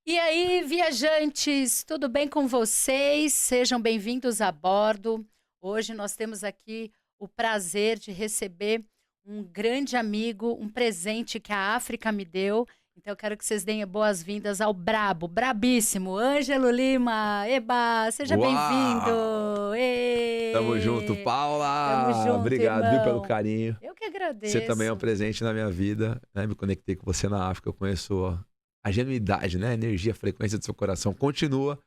E aí, viajantes, tudo bem com vocês? Sejam bem-vindos a bordo. Hoje nós temos aqui o prazer de receber um grande amigo, um presente que a África me deu. Então eu quero que vocês deem boas-vindas ao brabo, brabíssimo, Ângelo Lima. Eba, seja bem-vindo. Uau! Tamo junto, Ê, tamo Paula! junto, Obrigado, viu, pelo irmão. carinho. Eu que Você também é um agradeço. presente na minha vida, né? Me conectei com você na África, eu conheço a genuidade, né? A energia, a frequência do seu coração. Continua,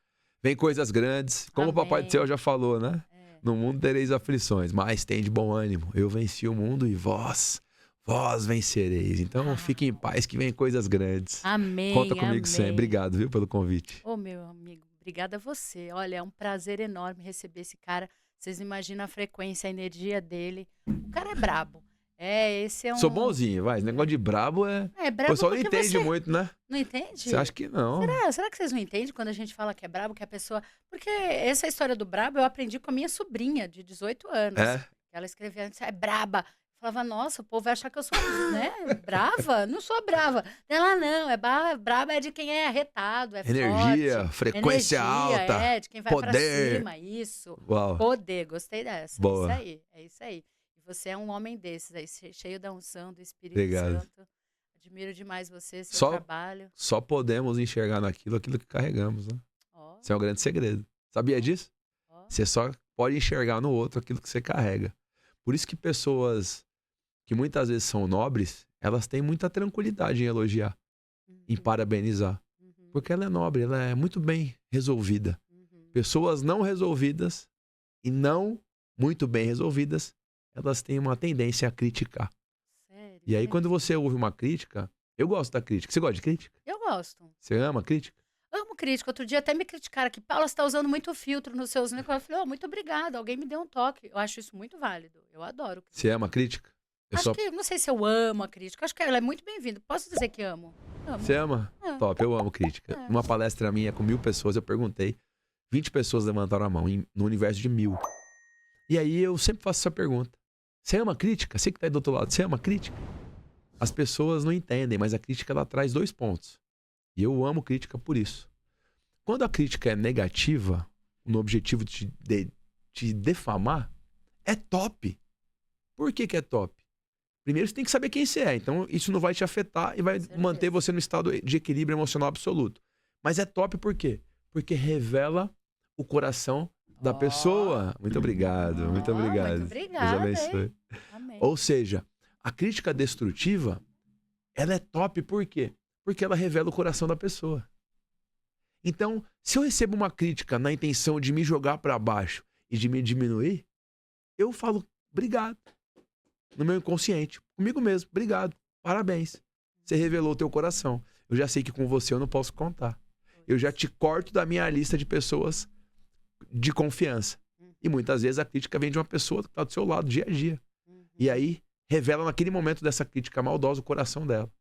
vem coisas grandes. Como o Papai do Céu Amém. já falou, né? É. No mundo tereis aflições, mas tem de bom ânimo. Eu venci o mundo e vós vencereis. Então fique em Uau. paz que vem coisas grandes. Conta Amém, comigo sempre. amém. Obrigado, viu, pelo convite. Ô, meu amigo, obrigada a você. Olha, é um prazer enorme receber esse cara. Vocês não imaginam a frequência, a energia dele. O cara é brabo. Esse é Sou um. bonzinho, vai. Esse negócio de brabo é. É O brabo pessoal não porque entende você muito, né? não Você entende? acha que não? Será que vocês não entendem quando a gente fala que é brabo, que a pessoa. Porque essa história do brabo eu aprendi com a minha sobrinha de 18 anos. É? Ela escrevia antes, é braba. Eu falava, nossa, o povo vai achar que eu sou, né, brava? Não sou brava. Ela não, braba é de quem é arretado, é Energia, forte. frequência alta, De quem vai pra poder. cima, isso. Uau, Poder, gostei dessa. É isso boa. aí, é isso aí. E você é um homem desses aí, cheio da unção do Espírito Obrigado. Santo. Admiro demais você, seu Só, trabalho. só podemos enxergar naquilo aquilo que carregamos, né? Ó, Isso é um grande segredo. Sabia disso? ó. Você só pode enxergar no outro aquilo que você carrega. Por isso que pessoas que muitas vezes são nobres, elas têm muita tranquilidade em elogiar, em Uhum, parabenizar. uhum, Porque ela é nobre, ela é muito bem resolvida. uhum. Pessoas não resolvidas e não muito bem resolvidas, elas têm uma tendência a criticar. Sério, E aí, olha quando que... você ouve uma crítica, eu gosto da crítica. Você gosta de crítica? Eu gosto. Você ama a crítica? Amo crítica. Outro dia até me criticaram que Paula está usando muito filtro nos seus negócios. Eu falei, muito obrigada. Alguém me deu um toque. Eu acho isso muito válido. Eu adoro Você crítica. ama a crítica? Eu Acho só... que, não sei se eu amo a crítica. Acho que ela é muito bem-vinda. Posso dizer que amo? Você Amo. ama? É, Top, eu amo crítica. é. Numa palestra minha com 1.000 pessoas, eu perguntei. 20 pessoas levantaram a mão no universo de 1.000. E aí eu sempre faço essa pergunta. Você ama a crítica? Você que tá aí do outro lado, você ama a crítica? As pessoas não entendem, mas a crítica ela traz 2 pontos. E eu amo crítica por isso. Quando a crítica é negativa, no objetivo de te defamar, é top. Por que que é top? Primeiro você tem que saber quem você é. Então isso não vai te afetar e vai Com certeza. manter você no estado de equilíbrio emocional absoluto. Mas é top por quê? Porque revela o coração da Ó. pessoa. Muito obrigado, muito Ó, obrigado. muito Deus obrigada, abençoe. hein? Amém. Ou seja, a crítica destrutiva, ela é top por quê? Porque ela revela o coração da pessoa. Então, se eu recebo uma crítica na intenção de me jogar para baixo e de me diminuir, eu falo obrigado. No meu inconsciente, comigo mesmo, obrigado, parabéns. Você revelou o teu coração. Eu já sei que com você eu não posso contar. Eu já te corto da minha lista de pessoas de confiança. E muitas vezes a crítica vem de uma pessoa que está do seu lado dia a dia. Uhum, E aí revela naquele momento dessa crítica maldosa o coração dela.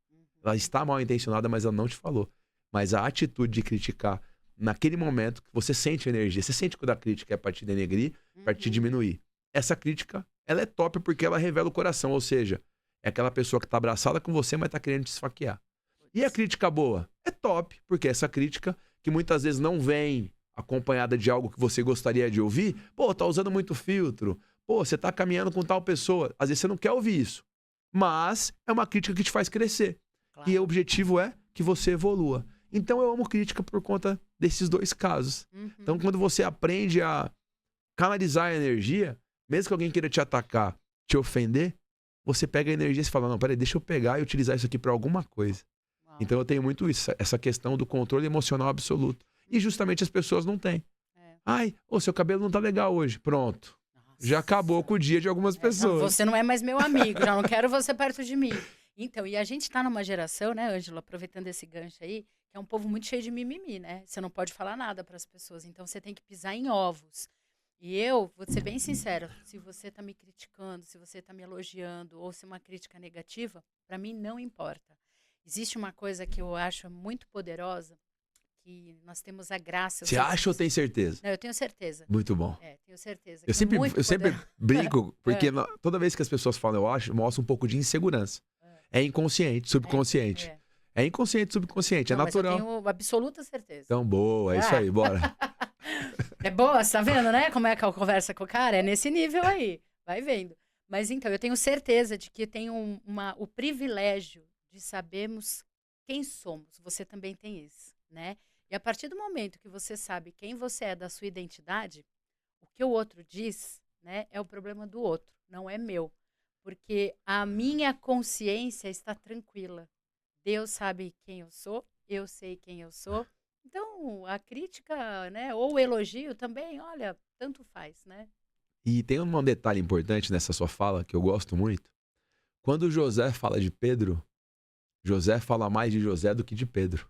Ela está mal intencionada, mas ela não te falou. Mas a atitude de criticar naquele momento que você sente a energia, você sente quando a crítica é para te denegrir, para te diminuir. Essa crítica, ela é top porque ela revela o coração, ou seja, é aquela pessoa que está abraçada com você, mas está querendo te esfaquear. E a crítica boa? É top, porque essa crítica, que muitas vezes não vem acompanhada de algo que você gostaria de ouvir, pô, tá usando muito filtro, pô, você tá caminhando com tal pessoa, às vezes você não quer ouvir isso, mas é uma crítica que te faz crescer. Claro. E o objetivo é que você evolua. Então eu amo crítica por conta desses 2 casos. Uhum. Então quando você aprende a canalizar a energia, mesmo que alguém queira te atacar, te ofender, você pega a energia e fala, não, peraí, deixa eu pegar e utilizar isso aqui para alguma coisa. Uau. Então eu tenho muito isso, essa questão do controle emocional absoluto. E justamente as pessoas não têm. É. Ai, o seu cabelo não tá legal hoje. Pronto. Nossa. Já acabou com o dia de algumas Não, pessoas. você não é mais meu amigo, já não quero você perto de mim. Então, e a gente tá numa geração, né, Ângelo, aproveitando esse gancho aí, que é um povo muito cheio de mimimi, né? Você não pode falar nada para as pessoas, então você tem que pisar em ovos. E eu, vou ser bem sincera, se você tá me criticando, se você tá me elogiando, ou se é uma crítica negativa, para mim não importa. Existe uma coisa que eu acho muito poderosa, que nós temos a graça. Você acha ou tem certeza? Não, eu tenho certeza. Muito bom. Tenho certeza. Eu que é muito sempre poderosa. brinco, porque toda vez que as pessoas falam eu acho, mostra um pouco de insegurança. É inconsciente, subconsciente. É inconsciente, subconsciente, é Não, natural. Mas eu tenho absoluta certeza. Então, boa, é isso aí, bora. É boa, você tá vendo, né? Como é que a conversa com o cara? É nesse nível aí. Vai vendo. Mas então, eu tenho certeza de que eu tenho o privilégio de sabermos quem somos. Você também tem isso, né? E a partir do momento que você sabe quem você é da sua identidade, o que o outro diz, né, é o problema do outro, não é meu. Porque a minha consciência está tranquila. Deus sabe quem eu sei quem eu sou. Então, a crítica, né, ou o elogio também, olha, tanto faz, né? E tem um detalhe importante nessa sua fala que eu gosto muito. Quando José fala de Pedro, José fala mais de José do que de Pedro.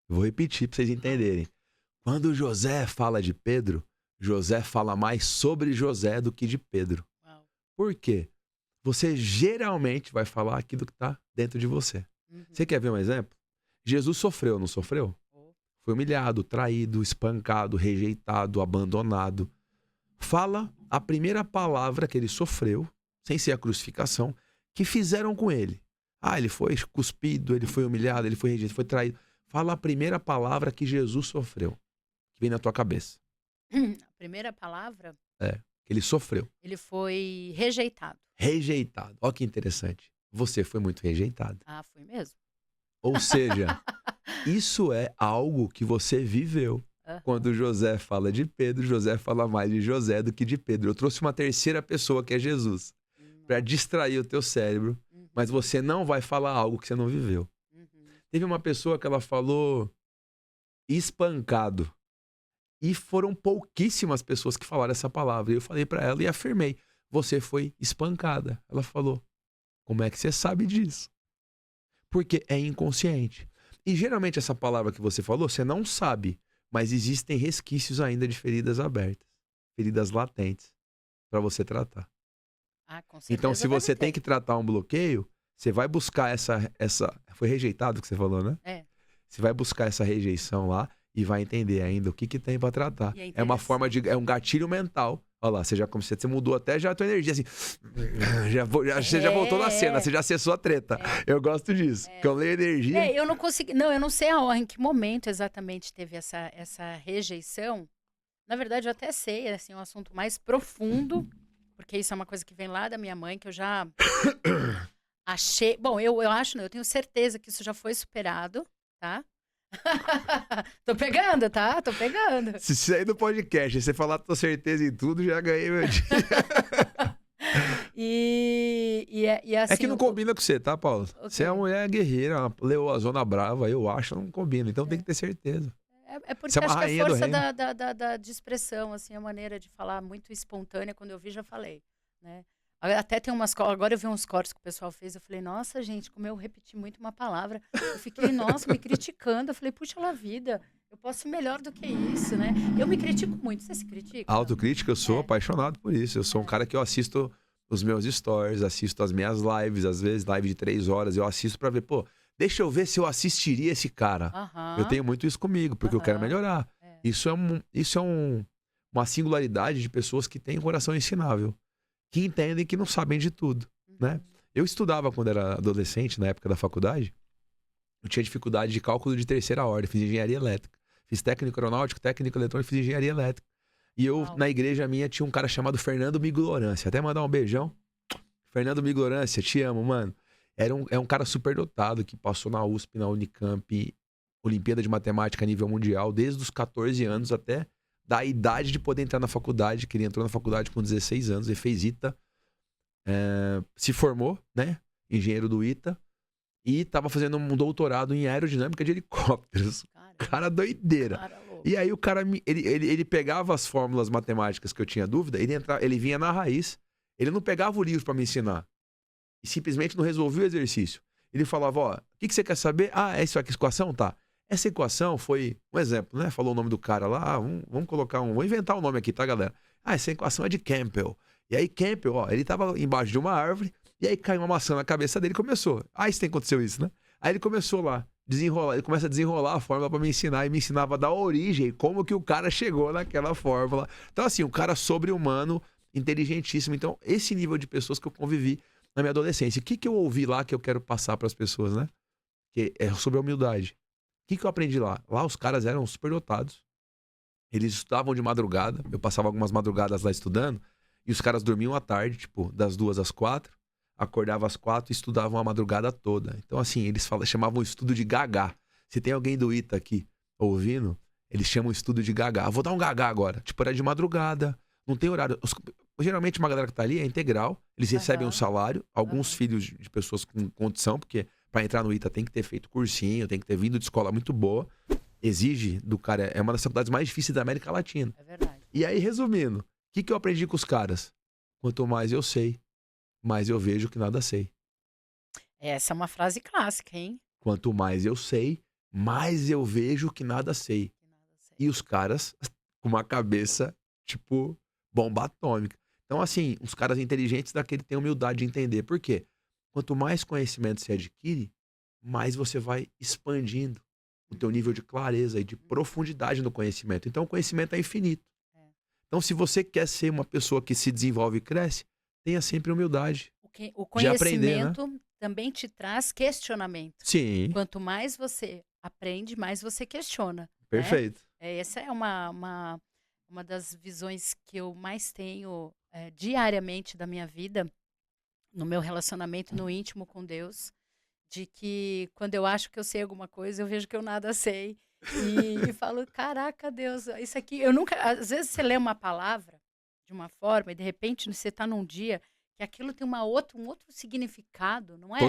Eu vou repetir para vocês entenderem. Quando José fala de Pedro, José fala mais sobre José do que de Pedro. Uau. Por quê? Você geralmente vai falar aquilo que está dentro de você. Uhum. Você quer ver um exemplo? Jesus sofreu, não sofreu? Oh. Foi humilhado, traído, espancado, rejeitado, abandonado. Fala a primeira palavra que ele sofreu, sem ser a crucificação, que fizeram com ele. Ah, ele foi cuspido, ele foi humilhado, ele foi rejeitado, foi traído. Fala a primeira palavra que Jesus sofreu, que vem na tua cabeça. A primeira palavra, Que ele sofreu. ele foi rejeitado. Rejeitado. Olha que interessante. Você foi muito rejeitado. Ah, foi mesmo? Ou seja, isso é algo que você viveu. Quando José fala de Pedro, José fala mais de José do que de Pedro. Eu trouxe uma terceira pessoa que é Jesus, para distrair o teu cérebro, mas você não vai falar algo que você não viveu. Teve uma pessoa que ela falou espancado. E foram pouquíssimas pessoas que falaram essa palavra. Eu falei para ela e afirmei: você foi espancada. Ela falou: como é que você sabe disso? Porque é inconsciente. E geralmente essa palavra que você falou, você não sabe, mas existem resquícios ainda de feridas abertas, feridas latentes, para você tratar. Ah, com certeza. Então, se você tem que tratar um bloqueio, você vai buscar essa... Foi rejeitado que você falou, né? É. Você vai buscar essa rejeição lá e vai entender ainda o que tem para tratar. É uma forma de... É um gatilho mental. Olha lá, você mudou até já a tua energia, assim. Você já voltou na cena, você já acessou a treta. Eu gosto disso, porque eu leio energia. Eu não consegui... Não, eu não sei em que momento exatamente teve essa rejeição. Na verdade, eu até sei, assim, um assunto mais profundo, porque isso é uma coisa que vem lá da minha mãe, que eu já achei... Bom, eu acho, não, eu tenho certeza que isso já foi superado, tá? Tô pegando, tá? Tô pegando. Se sair do podcast, você falar tua certeza em tudo, já ganhei meu dia. Assim, é que não combina com você, tá, Paulo? Você é uma mulher guerreira, uma leoazona brava, eu acho, não combina. Então tem que ter certeza. É porque você é uma acho que rainha a do força reino. de expressão, assim, a maneira de falar muito espontânea, quando eu vi, já falei, né? Até tem agora eu vi uns cortes que o pessoal fez, eu falei, nossa, gente, como eu repeti muito uma palavra, eu fiquei, nossa, me criticando, eu falei, puxa lá vida, eu posso ser melhor do que isso, né? Eu me critico muito, você se critica? Autocrítica, eu sou apaixonado por isso, eu sou um cara que eu assisto os meus stories, assisto as minhas lives, às vezes live de 3 horas, eu assisto pra ver, pô, deixa eu ver se eu assistiria esse cara. Eu tenho muito isso comigo, porque eu quero melhorar. Isso é uma singularidade de pessoas que têm um coração ensinável, que entendem que não sabem de tudo, né? Eu estudava quando era adolescente, na época da faculdade, eu tinha dificuldade de cálculo de terceira ordem, fiz engenharia elétrica. Fiz técnico aeronáutico, técnico eletrônico, fiz engenharia elétrica. E eu, na igreja minha, tinha um cara chamado Fernando Miglorância. Até mandar um beijão. Fernando Miglorância, te amo, mano. É um cara superdotado que passou na USP, na Unicamp, Olimpíada de Matemática a nível mundial, desde os 14 anos até da idade de poder entrar na faculdade, que ele entrou na faculdade com 16 anos, ele fez ITA, se formou, né, engenheiro do ITA, e estava fazendo um doutorado em aerodinâmica de helicópteros. Cara doideira. E aí o cara, ele pegava as fórmulas matemáticas que eu tinha dúvida, ele vinha na raiz, ele não pegava o livro para me ensinar, e simplesmente não resolvia o exercício. Ele falava, ó, o que você quer saber? Ah, é isso aqui, equação? Tá. Essa equação foi, um exemplo, né? Falou o nome do cara lá, vamos colocar vou inventar um nome aqui, tá, galera? Ah, essa equação é de Campbell. E aí Campbell, ó, ele tava embaixo de uma árvore, e aí caiu uma maçã na cabeça dele e começou. Aconteceu isso, né? Aí ele começou lá, ele começa a desenrolar a fórmula para me ensinar, e me ensinava da origem, como que o cara chegou naquela fórmula. Então, assim, um cara sobre-humano, inteligentíssimo. Então, esse nível de pessoas que eu convivi na minha adolescência. O que eu ouvi lá que eu quero passar para as pessoas, né? que é sobre a humildade. O que eu aprendi lá? Lá os caras eram superdotados. Eles estudavam de madrugada. Eu passava algumas madrugadas lá estudando. E os caras dormiam à tarde, tipo, das 2 às 4. Acordavam às 4 e estudavam a madrugada toda. Então, assim, eles chamavam o estudo de gagá. Se tem alguém do ITA aqui ouvindo, eles chamam o estudo de gagá. Vou dar um gagá agora. Tipo, era de madrugada. Não tem horário. Geralmente, uma galera que tá ali é integral. Eles recebem um salário. Alguns filhos de pessoas com condição, porque para entrar no ITA tem que ter feito cursinho, tem que ter vindo de escola muito boa. Exige do cara. É uma das faculdades mais difíceis da América Latina. É verdade. E aí, resumindo, o que eu aprendi com os caras? Quanto mais eu sei, mais eu vejo que nada sei. Essa é uma frase clássica, hein? Quanto mais eu sei, mais eu vejo que nada sei. Que nada sei. E os caras com uma cabeça, tipo, bomba atômica. Então, assim, os caras inteligentes daquele têm humildade de entender. Por quê? Quanto mais conhecimento você adquire, mais você vai expandindo o teu nível de clareza e de profundidade no conhecimento. Então, o conhecimento é infinito. Então, se você quer ser uma pessoa que se desenvolve e cresce, tenha sempre humildade. O de aprender, né? conhecimento também te traz questionamento. Sim, Quanto mais você aprende, mais você questiona. Né? perfeito. Essa é uma das visões que eu mais tenho diariamente da minha vida, no meu relacionamento no íntimo com Deus, de que quando eu acho que eu sei alguma coisa, eu vejo que eu nada sei. E falo, caraca, Deus, isso aqui, eu nunca... Às vezes você lê uma palavra de uma forma e de repente você está num dia que aquilo tem um outro significado, não é?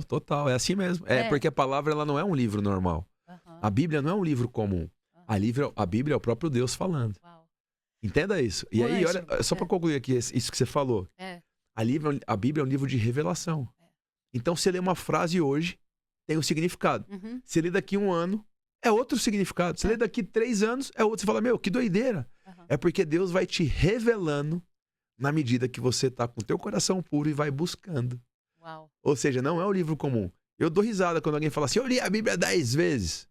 Total. É assim mesmo. É porque a palavra ela não é um livro normal. Aham, A Bíblia não é um livro comum. aham. A Bíblia é o próprio Deus falando. Uau. Entenda isso. E aí, olha, Ângelo, só para concluir aqui isso que você falou. É, A Bíblia é um livro de revelação. É. Então, você lê uma frase hoje, tem um significado. uhum, Você lê daqui 1 ano, é outro significado. Você lê daqui 3 anos, é outro. Você fala, meu, que doideira. aham. É porque Deus vai te revelando na medida que você tá com o teu coração puro e vai buscando. Uau. Ou seja, não é um livro comum. Eu dou risada quando alguém fala assim, eu li a Bíblia 10 vezes.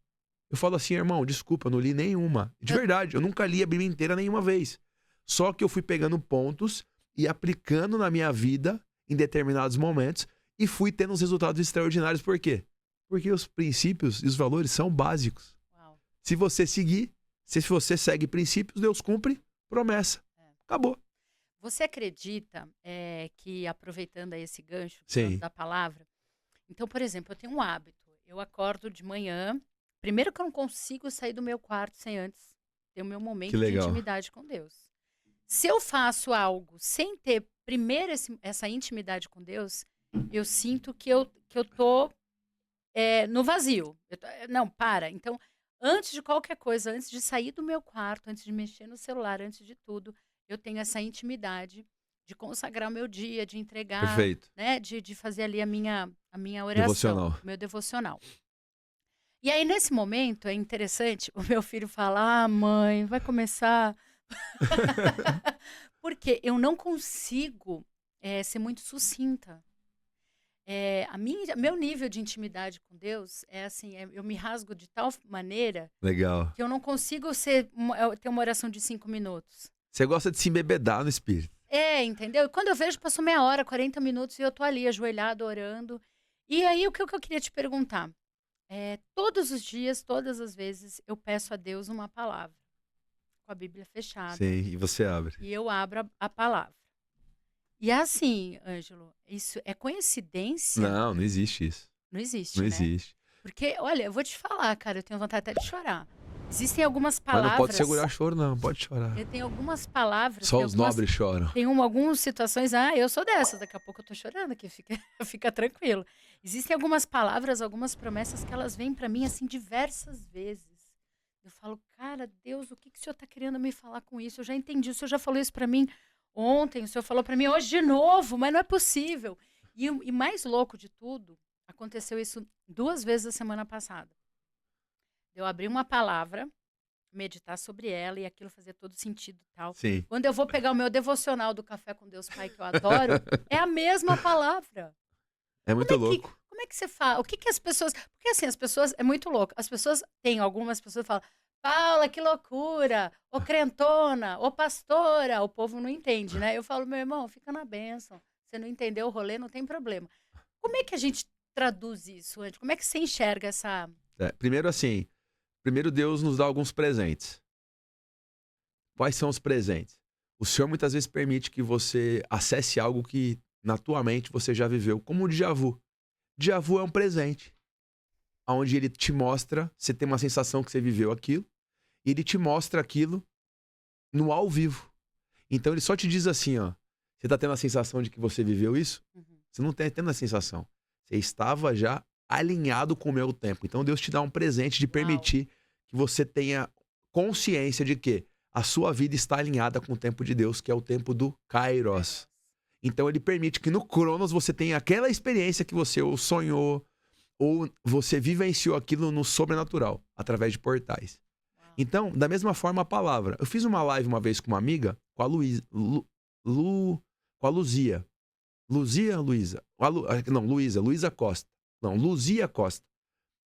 Eu falo assim, irmão, desculpa, eu não li nenhuma. De verdade, eu nunca li a Bíblia inteira nenhuma vez. Só que eu fui pegando pontos e aplicando na minha vida em determinados momentos e fui tendo uns resultados extraordinários. Por quê? Porque os princípios e os valores são básicos. Uau. Se você seguir, se você segue princípios, Deus cumpre promessa. Acabou. Você acredita que, aproveitando aí esse gancho Sim. da palavra, então, por exemplo, eu tenho um hábito. Eu acordo de manhã, primeiro que eu não consigo sair do meu quarto sem antes ter o meu momento Que de legal. intimidade com Deus. Se eu faço algo sem ter primeiro essa intimidade com Deus, eu sinto que eu tô no vazio. Não, para. Então, antes de qualquer coisa, antes de sair do meu quarto, antes de mexer no celular, antes de tudo, eu tenho essa intimidade de consagrar o meu dia, de entregar, Perfeito. né, de fazer ali a minha oração, Devocional. o meu devocional. E aí, nesse momento, é interessante, o meu filho fala, mãe, vai começar... Porque eu não consigo ser muito sucinta. Meu nível de intimidade com Deus é assim, eu me rasgo de tal maneira Legal. que eu não consigo ter uma oração de 5 minutos. Você gosta de se embebedar no espírito. Entendeu? E quando eu vejo, passou meia hora, 40 minutos e eu tô ali ajoelhado, orando. E aí, o que eu queria te perguntar? Todos os dias, todas as vezes, eu peço a Deus uma palavra, com a Bíblia fechada. Sim, e você abre. E eu abro a palavra. E assim, Ângelo, isso é coincidência? Não existe isso. Não existe, Não né? existe. Porque, olha, eu vou te falar, cara, eu tenho vontade até de chorar. Existem algumas Mas palavras... não pode segurar choro, não. Pode chorar. Eu tenho algumas palavras... Só tem os algumas, nobres choram. tem algumas situações... eu sou dessas. Daqui a pouco eu tô chorando aqui. Fica tranquilo. Existem algumas palavras, algumas promessas que elas vêm pra mim, assim, diversas vezes. Eu falo, cara, Deus, o que o Senhor tá querendo me falar com isso? Eu já entendi. O Senhor já falou isso pra mim ontem. O Senhor falou pra mim hoje de novo. Mas não é possível. E mais louco de tudo, aconteceu isso 2 vezes a semana passada. Eu abri uma palavra, meditar sobre ela, e aquilo fazia todo sentido e tal. Sim. Quando eu vou pegar o meu devocional do Café com Deus Pai, que eu adoro, é a mesma palavra. É muito louco. Como é que você fala? O que as pessoas... Porque assim, as pessoas... É muito louco. As pessoas... Tem algumas pessoas que falam, Paula, que loucura! Ô crentona! Ô pastora! O povo não entende, né? Eu falo, meu irmão, fica na bênção. Você não entendeu o rolê, não tem problema. Como é que a gente traduz isso, Ângelo? Como é que você enxerga essa... Primeiro Deus nos dá alguns presentes. Quais são os presentes? O Senhor muitas vezes permite que você acesse algo que na tua mente você já viveu, como o déjà vu. Déjà vu é um presente, onde ele te mostra, você tem uma sensação que você viveu aquilo, e ele te mostra aquilo no ao vivo. Então ele só te diz assim, ó, você tá tendo a sensação de que você viveu isso? Você não tá tendo a sensação. Você estava já alinhado com o meu tempo. Então Deus te dá um presente de permitir que você tenha consciência de que a sua vida está alinhada com o tempo de Deus, que é o tempo do Kairos. Então ele permite que no Cronos você tenha aquela experiência que você ou sonhou, ou você vivenciou aquilo no sobrenatural, através de portais. Então, da mesma forma, a palavra. Eu fiz uma live uma vez com uma amiga, com a Luísa. Com a Luzia. Luísa Costa. Não, Luzia Costa.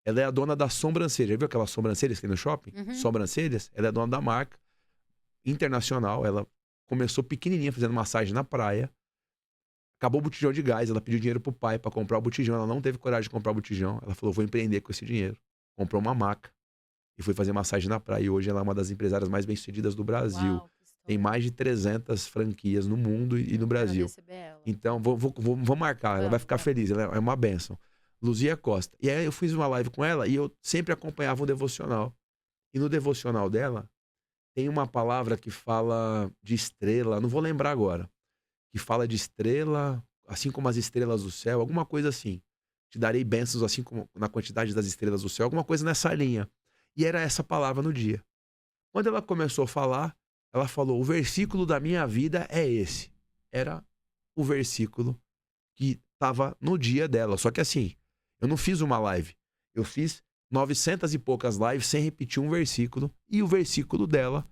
Ela é a dona da sobrancelha. Já viu aquelas sobrancelhas que tem no shopping? Sobrancelhas. Ela é dona da marca internacional. Ela começou pequenininha, fazendo massagem na praia. Acabou o botijão de gás. Ela pediu dinheiro pro pai para comprar o botijão. Ela não teve coragem de comprar o botijão. Ela falou, vou empreender com esse dinheiro. Comprou uma maca. E foi fazer massagem na praia. E hoje ela é uma das empresárias mais bem-sucedidas do Brasil. Uau, tem mais de 300 franquias no mundo e no Brasil. Então, vou marcar. Ela vai ficar feliz. Ela é uma bênção. Luzia Costa. E aí eu fiz uma live com ela e eu sempre acompanhava o devocional. E no devocional dela, tem uma palavra que fala de estrela. Não vou lembrar agora. Que fala de estrela, assim como as estrelas do céu. Alguma coisa assim. Te darei bênçãos assim como na quantidade das estrelas do céu. Alguma coisa nessa linha. E era essa palavra no dia. Quando ela começou a falar, ela falou, o versículo da minha vida é esse. Era o versículo que estava no dia dela. Só que assim, eu não fiz uma live. Eu fiz 900 e poucas lives sem repetir um versículo. E o versículo dela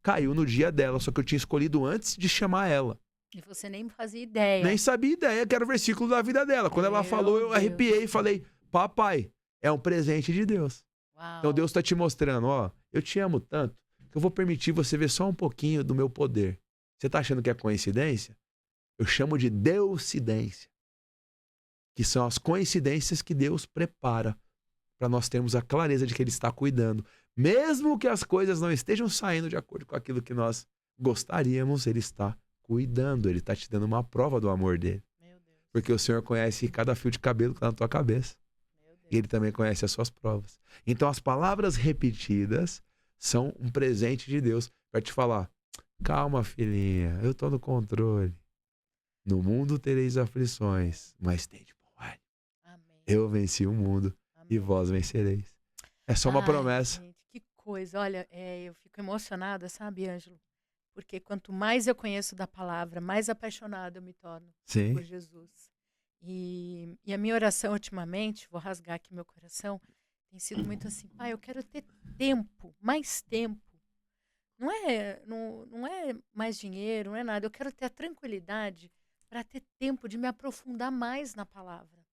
caiu no dia dela. Só que eu tinha escolhido antes de chamar ela. E você nem fazia ideia. Nem sabia ideia que era o versículo da vida dela. Quando ela falou, eu arrepiei e falei, papai, é um presente de Deus. Uau. Então Deus está te mostrando, ó, eu te amo tanto que eu vou permitir você ver só um pouquinho do meu poder. Você tá achando que é coincidência? Eu chamo de deucidência. Que são as coincidências que Deus prepara para nós termos a clareza de que Ele está cuidando. Mesmo que as coisas não estejam saindo de acordo com aquilo que nós gostaríamos, Ele está cuidando. Ele está te dando uma prova do amor dele. Meu Deus. Porque o Senhor conhece cada fio de cabelo que está na tua cabeça. E Ele também conhece as suas provas. Então as palavras repetidas são um presente de Deus para te falar, calma filhinha, eu tô no controle. No mundo tereis aflições, mas tende bom ânimo. Amém. Eu venci o mundo. Amém. E vós vencereis. É só uma promessa. Gente, que coisa. Olha, eu fico emocionada, sabe, Ângelo? Porque quanto mais eu conheço da palavra, mais apaixonada eu me torno por Jesus. E a minha oração ultimamente, vou rasgar aqui meu coração, tem sido muito assim, pai, eu quero ter tempo, mais tempo. Não é mais dinheiro, não é nada. Eu quero ter a tranquilidade para ter tempo de me aprofundar mais na palavra.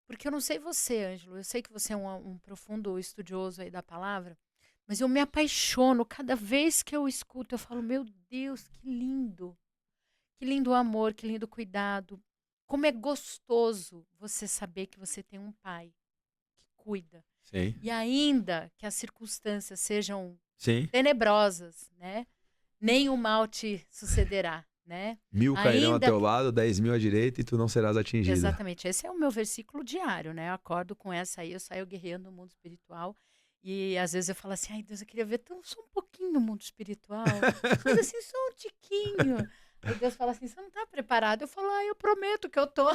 Porque eu não sei você, Ângelo, eu sei que você é um profundo estudioso aí da palavra, mas eu me apaixono. Cada vez que eu escuto, eu falo, meu Deus, que lindo. Que lindo amor, que lindo cuidado. Como é gostoso você saber que você tem um pai que cuida. Sim. E ainda que as circunstâncias sejam Sim. tenebrosas, né? Nenhum mal te sucederá, né? 1000 cairão ao Ainda teu que- lado, 10.000 à direita e tu não serás atingido. Exatamente. Esse é o meu versículo diário, né? Eu acordo com essa aí, eu saio guerreando no mundo espiritual. E às vezes eu falo assim, ai Deus, eu queria ver só um pouquinho no mundo espiritual. Mas assim, só um tiquinho. Aí Deus fala assim, você não tá preparado? Eu falo, eu prometo que eu tô.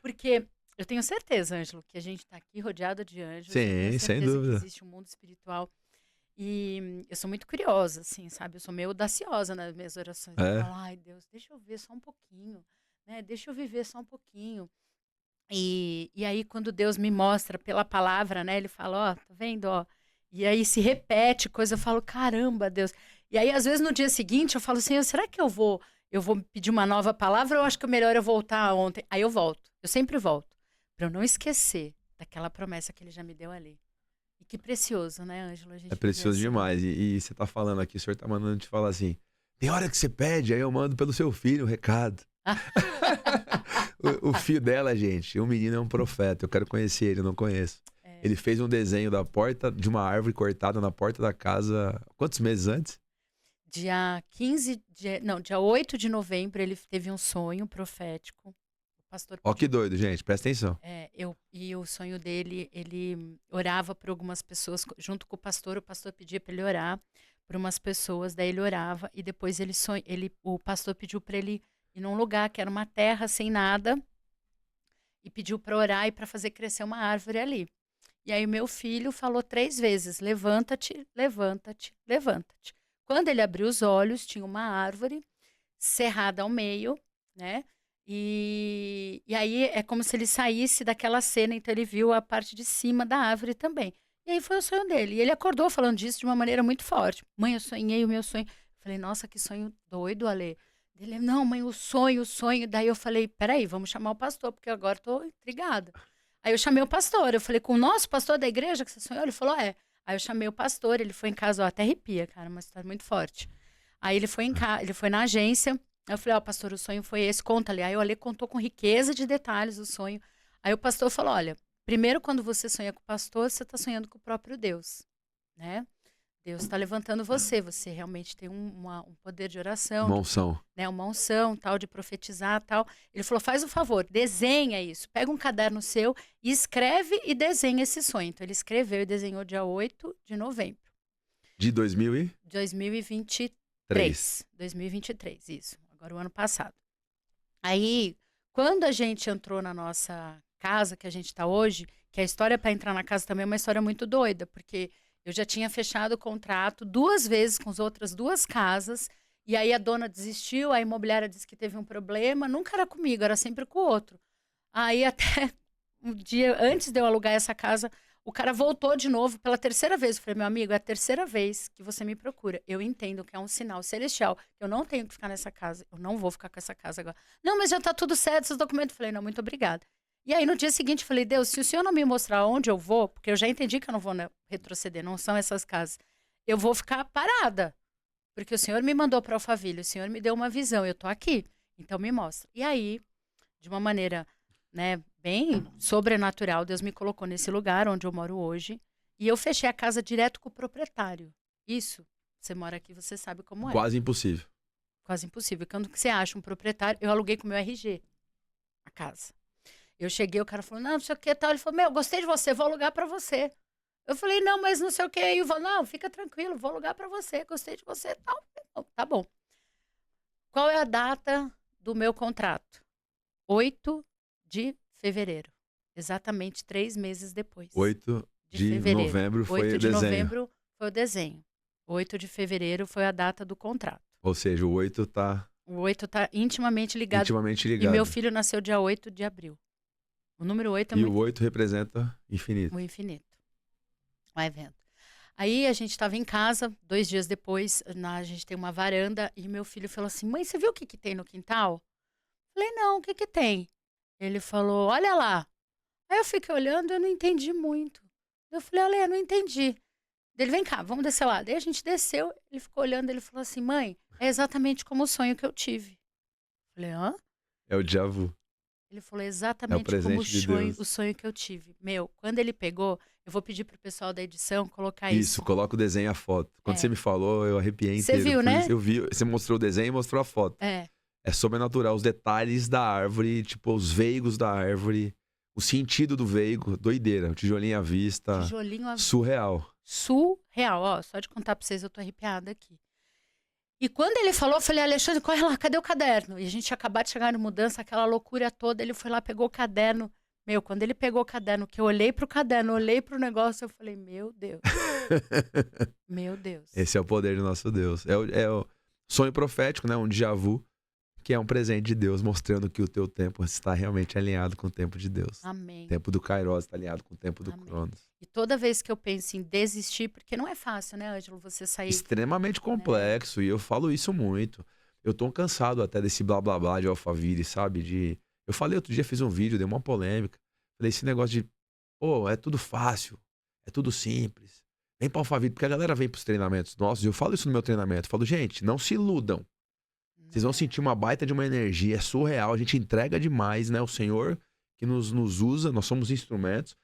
Porque eu tenho certeza, Ângelo, que a gente tá aqui rodeado de anjos. Eu tenho Sim, sem certeza dúvida. que existe um mundo espiritual. E eu sou muito curiosa, assim, sabe? Eu sou meio audaciosa nas minhas orações. Eu É. falo, ai Deus, deixa eu ver só um pouquinho, né? Deixa eu viver só um pouquinho. E aí, quando Deus me mostra pela palavra, né? Ele fala, ó, tá vendo, ó? E aí se repete coisa, eu falo, caramba, Deus. E aí, às vezes, no dia seguinte, eu falo assim, será que eu vou pedir uma nova palavra ou eu acho que é melhor eu voltar ontem? Aí eu volto, eu sempre volto, para eu não esquecer daquela promessa que ele já me deu ali. E que precioso, né, Ângelo? A gente É precioso viver assim. demais. E você tá falando aqui, o senhor tá mandando te falar assim, tem hora que você pede, aí eu mando pelo seu filho o recado. O filho dela, gente, o menino é um profeta. Eu quero conhecer ele, eu não conheço. Ele fez um desenho da porta de uma árvore cortada na porta da casa. Quantos meses antes? Dia 8 de novembro, ele teve um sonho profético. O pastor Ó, que doido, gente, presta atenção. E o sonho dele, ele orava por algumas pessoas, junto com o pastor pedia para ele orar por umas pessoas, daí ele orava, e depois o pastor pediu para ele ir num lugar que era uma terra sem nada, e pediu para orar e para fazer crescer uma árvore ali. E aí meu filho falou 3 vezes, levanta-te, levanta-te, levanta-te. Quando ele abriu os olhos, tinha uma árvore cerrada ao meio, né? E aí é como se ele saísse daquela cena, então ele viu a parte de cima da árvore também. E aí foi o sonho dele. E ele acordou falando disso de uma maneira muito forte. Mãe, eu sonhei o meu sonho. Eu falei, nossa, que sonho doido, Ale. Ele, não, mãe, o sonho. Daí eu falei, peraí, vamos chamar o pastor, porque agora estou intrigada. Aí eu chamei o pastor, eu falei, com o nosso pastor da igreja que você sonhou? Ele falou, é. Aí eu chamei o pastor, ele foi em casa, ó, até arrepia, cara, uma história muito forte. Aí ele foi ele foi na agência, eu falei, ó, pastor, o sonho foi esse, conta ali. Aí o Ale contou com riqueza de detalhes o sonho. Aí o pastor falou, olha, primeiro quando você sonha com o pastor, você está sonhando com o próprio Deus, né? Deus está levantando você realmente tem um poder de oração. Uma unção. Né, uma unção, tal, de profetizar, tal. Ele falou, faz um favor, desenha isso. Pega um caderno seu e escreve e desenha esse sonho. Então, ele escreveu e desenhou dia 8 de novembro. De 2023. 2023, isso. Agora o ano passado. Aí, quando a gente entrou na nossa casa, que a gente está hoje, que a história para entrar na casa também é uma história muito doida, porque eu já tinha fechado o contrato 2 vezes com as outras 2 casas, e aí a dona desistiu, a imobiliária disse que teve um problema, nunca era comigo, era sempre com o outro. Aí até um dia antes de eu alugar essa casa, o cara voltou de novo pela 3ª vez. Eu falei, meu amigo, é a 3ª vez que você me procura. Eu entendo que é um sinal celestial, que eu não tenho que ficar nessa casa, eu não vou ficar com essa casa agora. Não, mas já tá tudo certo, esses documentos. Eu falei, não, muito obrigada. E aí, no dia seguinte, eu falei, Deus, se o senhor não me mostrar onde eu vou, porque eu já entendi que eu não vou retroceder, não são essas casas, eu vou ficar parada. Porque o senhor me mandou para Alphaville, o senhor me deu uma visão, eu tô aqui, então me mostra. E aí, de uma maneira, né, bem sobrenatural, Deus me colocou nesse lugar onde eu moro hoje, e eu fechei a casa direto com o proprietário. Isso, você mora aqui, você sabe como é. Quase impossível. Quase impossível. Quando você acha um proprietário, eu aluguei com o meu RG a casa. Eu cheguei, o cara falou, não sei o que, tal. Ele falou, meu, gostei de você, vou alugar pra você. Eu falei, não, mas não sei o que. E eu falei, não, fica tranquilo, vou alugar pra você, gostei de você, tal. Tá bom. Qual é a data do meu contrato? 8 de fevereiro. Exatamente 3 meses depois. 8 de novembro foi o desenho. 8 de novembro foi o desenho. 8 de fevereiro foi a data do contrato. Ou seja, o 8 tá... O 8 tá intimamente ligado. Intimamente ligado. E meu filho nasceu dia 8 de abril. O número 8 é e muito... o 8 representa infinito. O infinito. O evento. Aí a gente estava em casa, 2 dias depois, a gente tem uma varanda, e meu filho falou assim, mãe, você viu o que tem no quintal? Falei, não, o que tem? Ele falou, olha lá. Aí eu fiquei olhando e eu não entendi muito. Eu falei, olha, eu não entendi. Ele, vem cá, vamos descer lá. Daí a gente desceu, ele ficou olhando, ele falou assim, mãe, é exatamente como o sonho que eu tive. Eu falei, hã? É o déjà vu. Ele falou exatamente como o sonho que eu tive. Meu, quando ele pegou, eu vou pedir pro pessoal da edição colocar isso. Isso, coloca o desenho e a foto. Quando você me falou, eu arrepiei inteiro. Você viu, né? Eu vi, você mostrou o desenho e mostrou a foto. É sobrenatural, os detalhes da árvore, tipo, os veigos da árvore, o sentido do veigo, doideira, tijolinho à vista. Tijolinho à vista. Surreal. Surreal, ó, só de contar pra vocês, eu tô arrepiada aqui. E quando ele falou, eu falei, Alexandre, corre lá, cadê o caderno? E a gente tinha acabado de chegar na mudança, aquela loucura toda, ele foi lá, pegou o caderno. Meu, quando ele pegou o caderno, que eu olhei pro caderno, olhei pro negócio, eu falei, meu Deus. Meu Deus. Esse é o poder do nosso Deus. É o sonho profético, né? Um déjà vu, que é um presente de Deus, mostrando que o teu tempo está realmente alinhado com o tempo de Deus. Amém. O tempo do Kairos está alinhado com o tempo do Amém. Cronos. E toda vez que eu penso em desistir, porque não é fácil, né, Ângelo, você sair... Extremamente complexo, e eu falo isso muito. Eu tô cansado até desse blá blá blá de Alphaville, sabe? Eu falei outro dia, fiz um vídeo, dei uma polêmica. Falei esse negócio de, pô, é tudo fácil, é tudo simples. Vem pra Alphaville, porque a galera vem pros treinamentos nossos, e eu falo isso no meu treinamento. Eu falo, gente, não se iludam. Vocês vão sentir uma baita de uma energia, é surreal, a gente entrega demais, né? O Senhor que nos usa, nós somos instrumentos,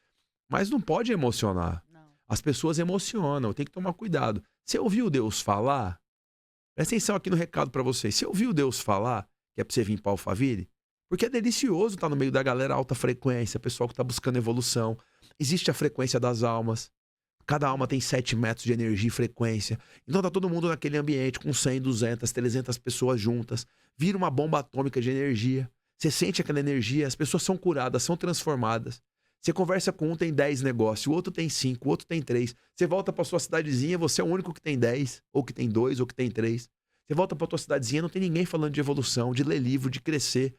mas não pode emocionar. Não. As pessoas emocionam, tem que tomar cuidado. Você ouviu Deus falar? Presta atenção aqui no recado pra vocês. Você ouviu Deus falar que é pra você vir pra Alphaville? Porque é delicioso estar no meio da galera alta frequência, pessoal que tá buscando evolução. Existe a frequência das almas. Cada alma tem 7 metros de energia e frequência. Então tá todo mundo naquele ambiente com 100, 200, 300 pessoas juntas. Vira uma bomba atômica de energia. Você sente aquela energia, as pessoas são curadas, são transformadas. Você conversa com um, tem 10 negócios, o outro tem 5, o outro tem 3. Você volta pra sua cidadezinha, você é o único que tem 10, ou que tem 2, ou que tem 3. Você volta pra tua cidadezinha, não tem ninguém falando de evolução, de ler livro, de crescer,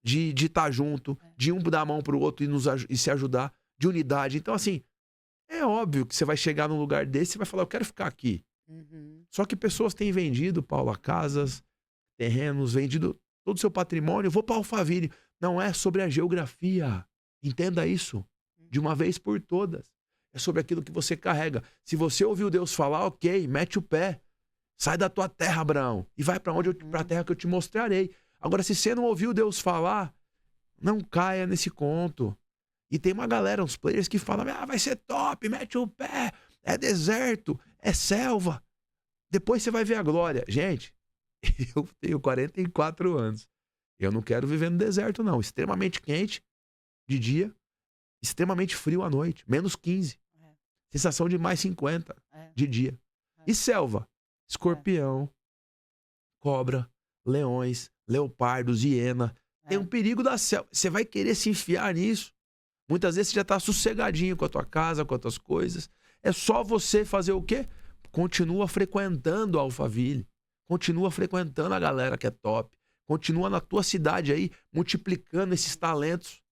de estar junto, de um dar a mão pro outro e se ajudar, de unidade. Então, assim, é óbvio que você vai chegar num lugar desse e vai falar, eu quero ficar aqui. Só que pessoas têm vendido, Paula, casas, terrenos, vendido todo o seu patrimônio. Eu vou para Alphaville. Não é sobre a geografia. Entenda isso. De uma vez por todas. É sobre aquilo que você carrega. Se você ouviu Deus falar, ok, mete o pé. Sai da tua terra, Abraão. E vai para a terra que eu te mostrarei. Agora, se você não ouviu Deus falar, não caia nesse conto. E tem uma galera, uns players que falam, vai ser top, mete o pé, é deserto, é selva. Depois você vai ver a glória. Gente, eu tenho 44 anos. Eu não quero viver no deserto, não. Extremamente quente de dia, extremamente frio à noite. Menos 15. Sensação de mais 50 de dia. E selva? Escorpião, cobra, leões, leopardos, hiena. Tem um perigo da selva. Você vai querer se enfiar nisso. Muitas vezes você já está sossegadinho com a tua casa, com as tuas coisas. É só você fazer o quê? Continua frequentando a Alphaville. Continua frequentando a galera que é top. Continua na tua cidade aí, multiplicando esses talentos.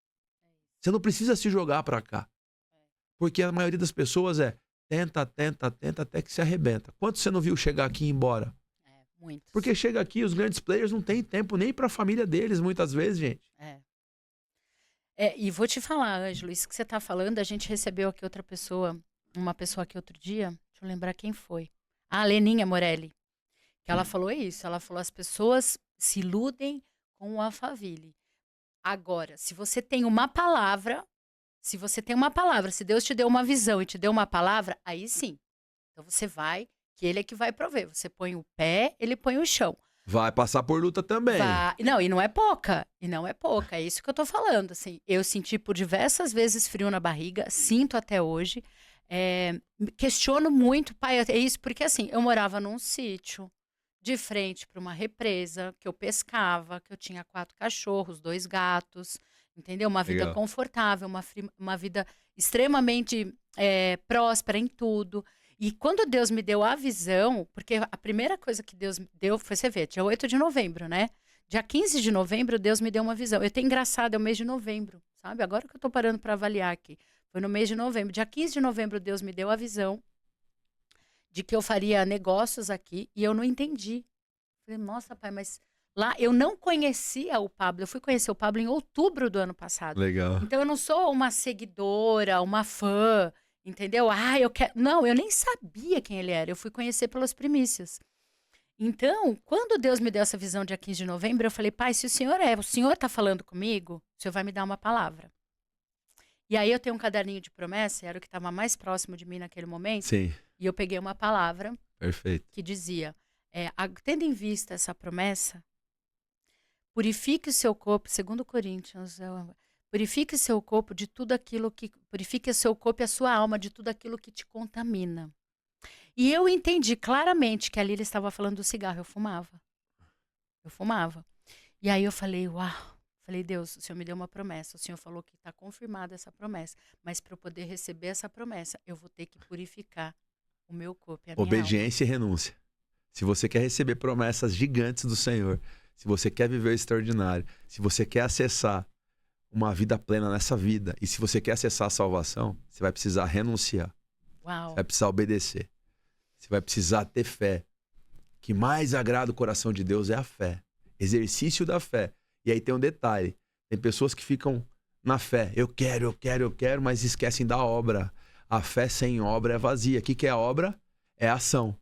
Você não precisa se jogar pra cá. Porque a maioria das pessoas tenta, até que se arrebenta. Quanto você não viu chegar aqui e ir embora? Muitos. Porque chega aqui, os grandes players não têm tempo nem pra família deles, muitas vezes, gente. E vou te falar, Ângelo, isso que você tá falando, a gente recebeu aqui outra pessoa, uma pessoa aqui outro dia, deixa eu lembrar quem foi. A Leninha Morelli. Que ela falou isso, ela falou, as pessoas se iludem com o Alphaville. Agora, se você tem uma palavra, se Deus te deu uma visão e te deu uma palavra, aí sim. Então você vai, que ele é que vai prover. Você põe o pé, ele põe o chão. Vai passar por luta também. Não, e não é pouca. É isso que eu tô falando, assim. Eu senti por diversas vezes frio na barriga, sinto até hoje. Questiono muito, pai, é isso, porque assim, eu morava num sítio, de frente para uma represa, que eu pescava, que eu tinha 4 cachorros, 2 gatos, entendeu? Uma vida Legal. confortável, uma vida extremamente próspera em tudo. E quando Deus me deu a visão, porque a primeira coisa que Deus me deu foi, você vê, dia 8 de novembro, né? Dia 15 de novembro, Deus me deu uma visão. Eu tenho engraçado, é o mês de novembro, sabe? Agora que eu tô parando para avaliar aqui. Foi no mês de novembro. Dia 15 de novembro, Deus me deu a visão de que eu faria negócios aqui e eu não entendi. Falei, nossa, pai, mas lá eu não conhecia o Pablo. Eu fui conhecer o Pablo em outubro do ano passado. Legal. Então eu não sou uma seguidora, uma fã, entendeu? Eu quero. Não, eu nem sabia quem ele era. Eu fui conhecer pelas primícias. Então, quando Deus me deu essa visão dia 15 de novembro, eu falei, pai, se o senhor tá falando comigo, o senhor vai me dar uma palavra. E aí eu tenho um caderninho de promessa, era o que estava mais próximo de mim naquele momento. Sim. E eu peguei uma palavra. Perfeito. Que dizia, tendo em vista essa promessa, purifique o seu corpo, segundo Coríntios, purifique o seu corpo de tudo aquilo que, purifique o seu corpo e a sua alma de tudo aquilo que te contamina. E eu entendi claramente que ali ele estava falando do cigarro, eu fumava. E aí eu falei, uau. Falei, Deus, o Senhor me deu uma promessa. O Senhor falou que está confirmada essa promessa. Mas para eu poder receber essa promessa, eu vou ter que purificar o meu corpo e a minha Obediência e renúncia. Se você quer receber promessas gigantes do Senhor, se você quer viver o extraordinário, se você quer acessar uma vida plena nessa vida, e se você quer acessar a salvação, você vai precisar renunciar. Uau. Você vai precisar obedecer. Você vai precisar ter fé. O que mais agrada o coração de Deus é a fé. Exercício da fé. E aí tem um detalhe. Tem pessoas que ficam na fé. Eu quero, mas esquecem da obra. A fé sem obra é vazia. O que é a obra? É a ação.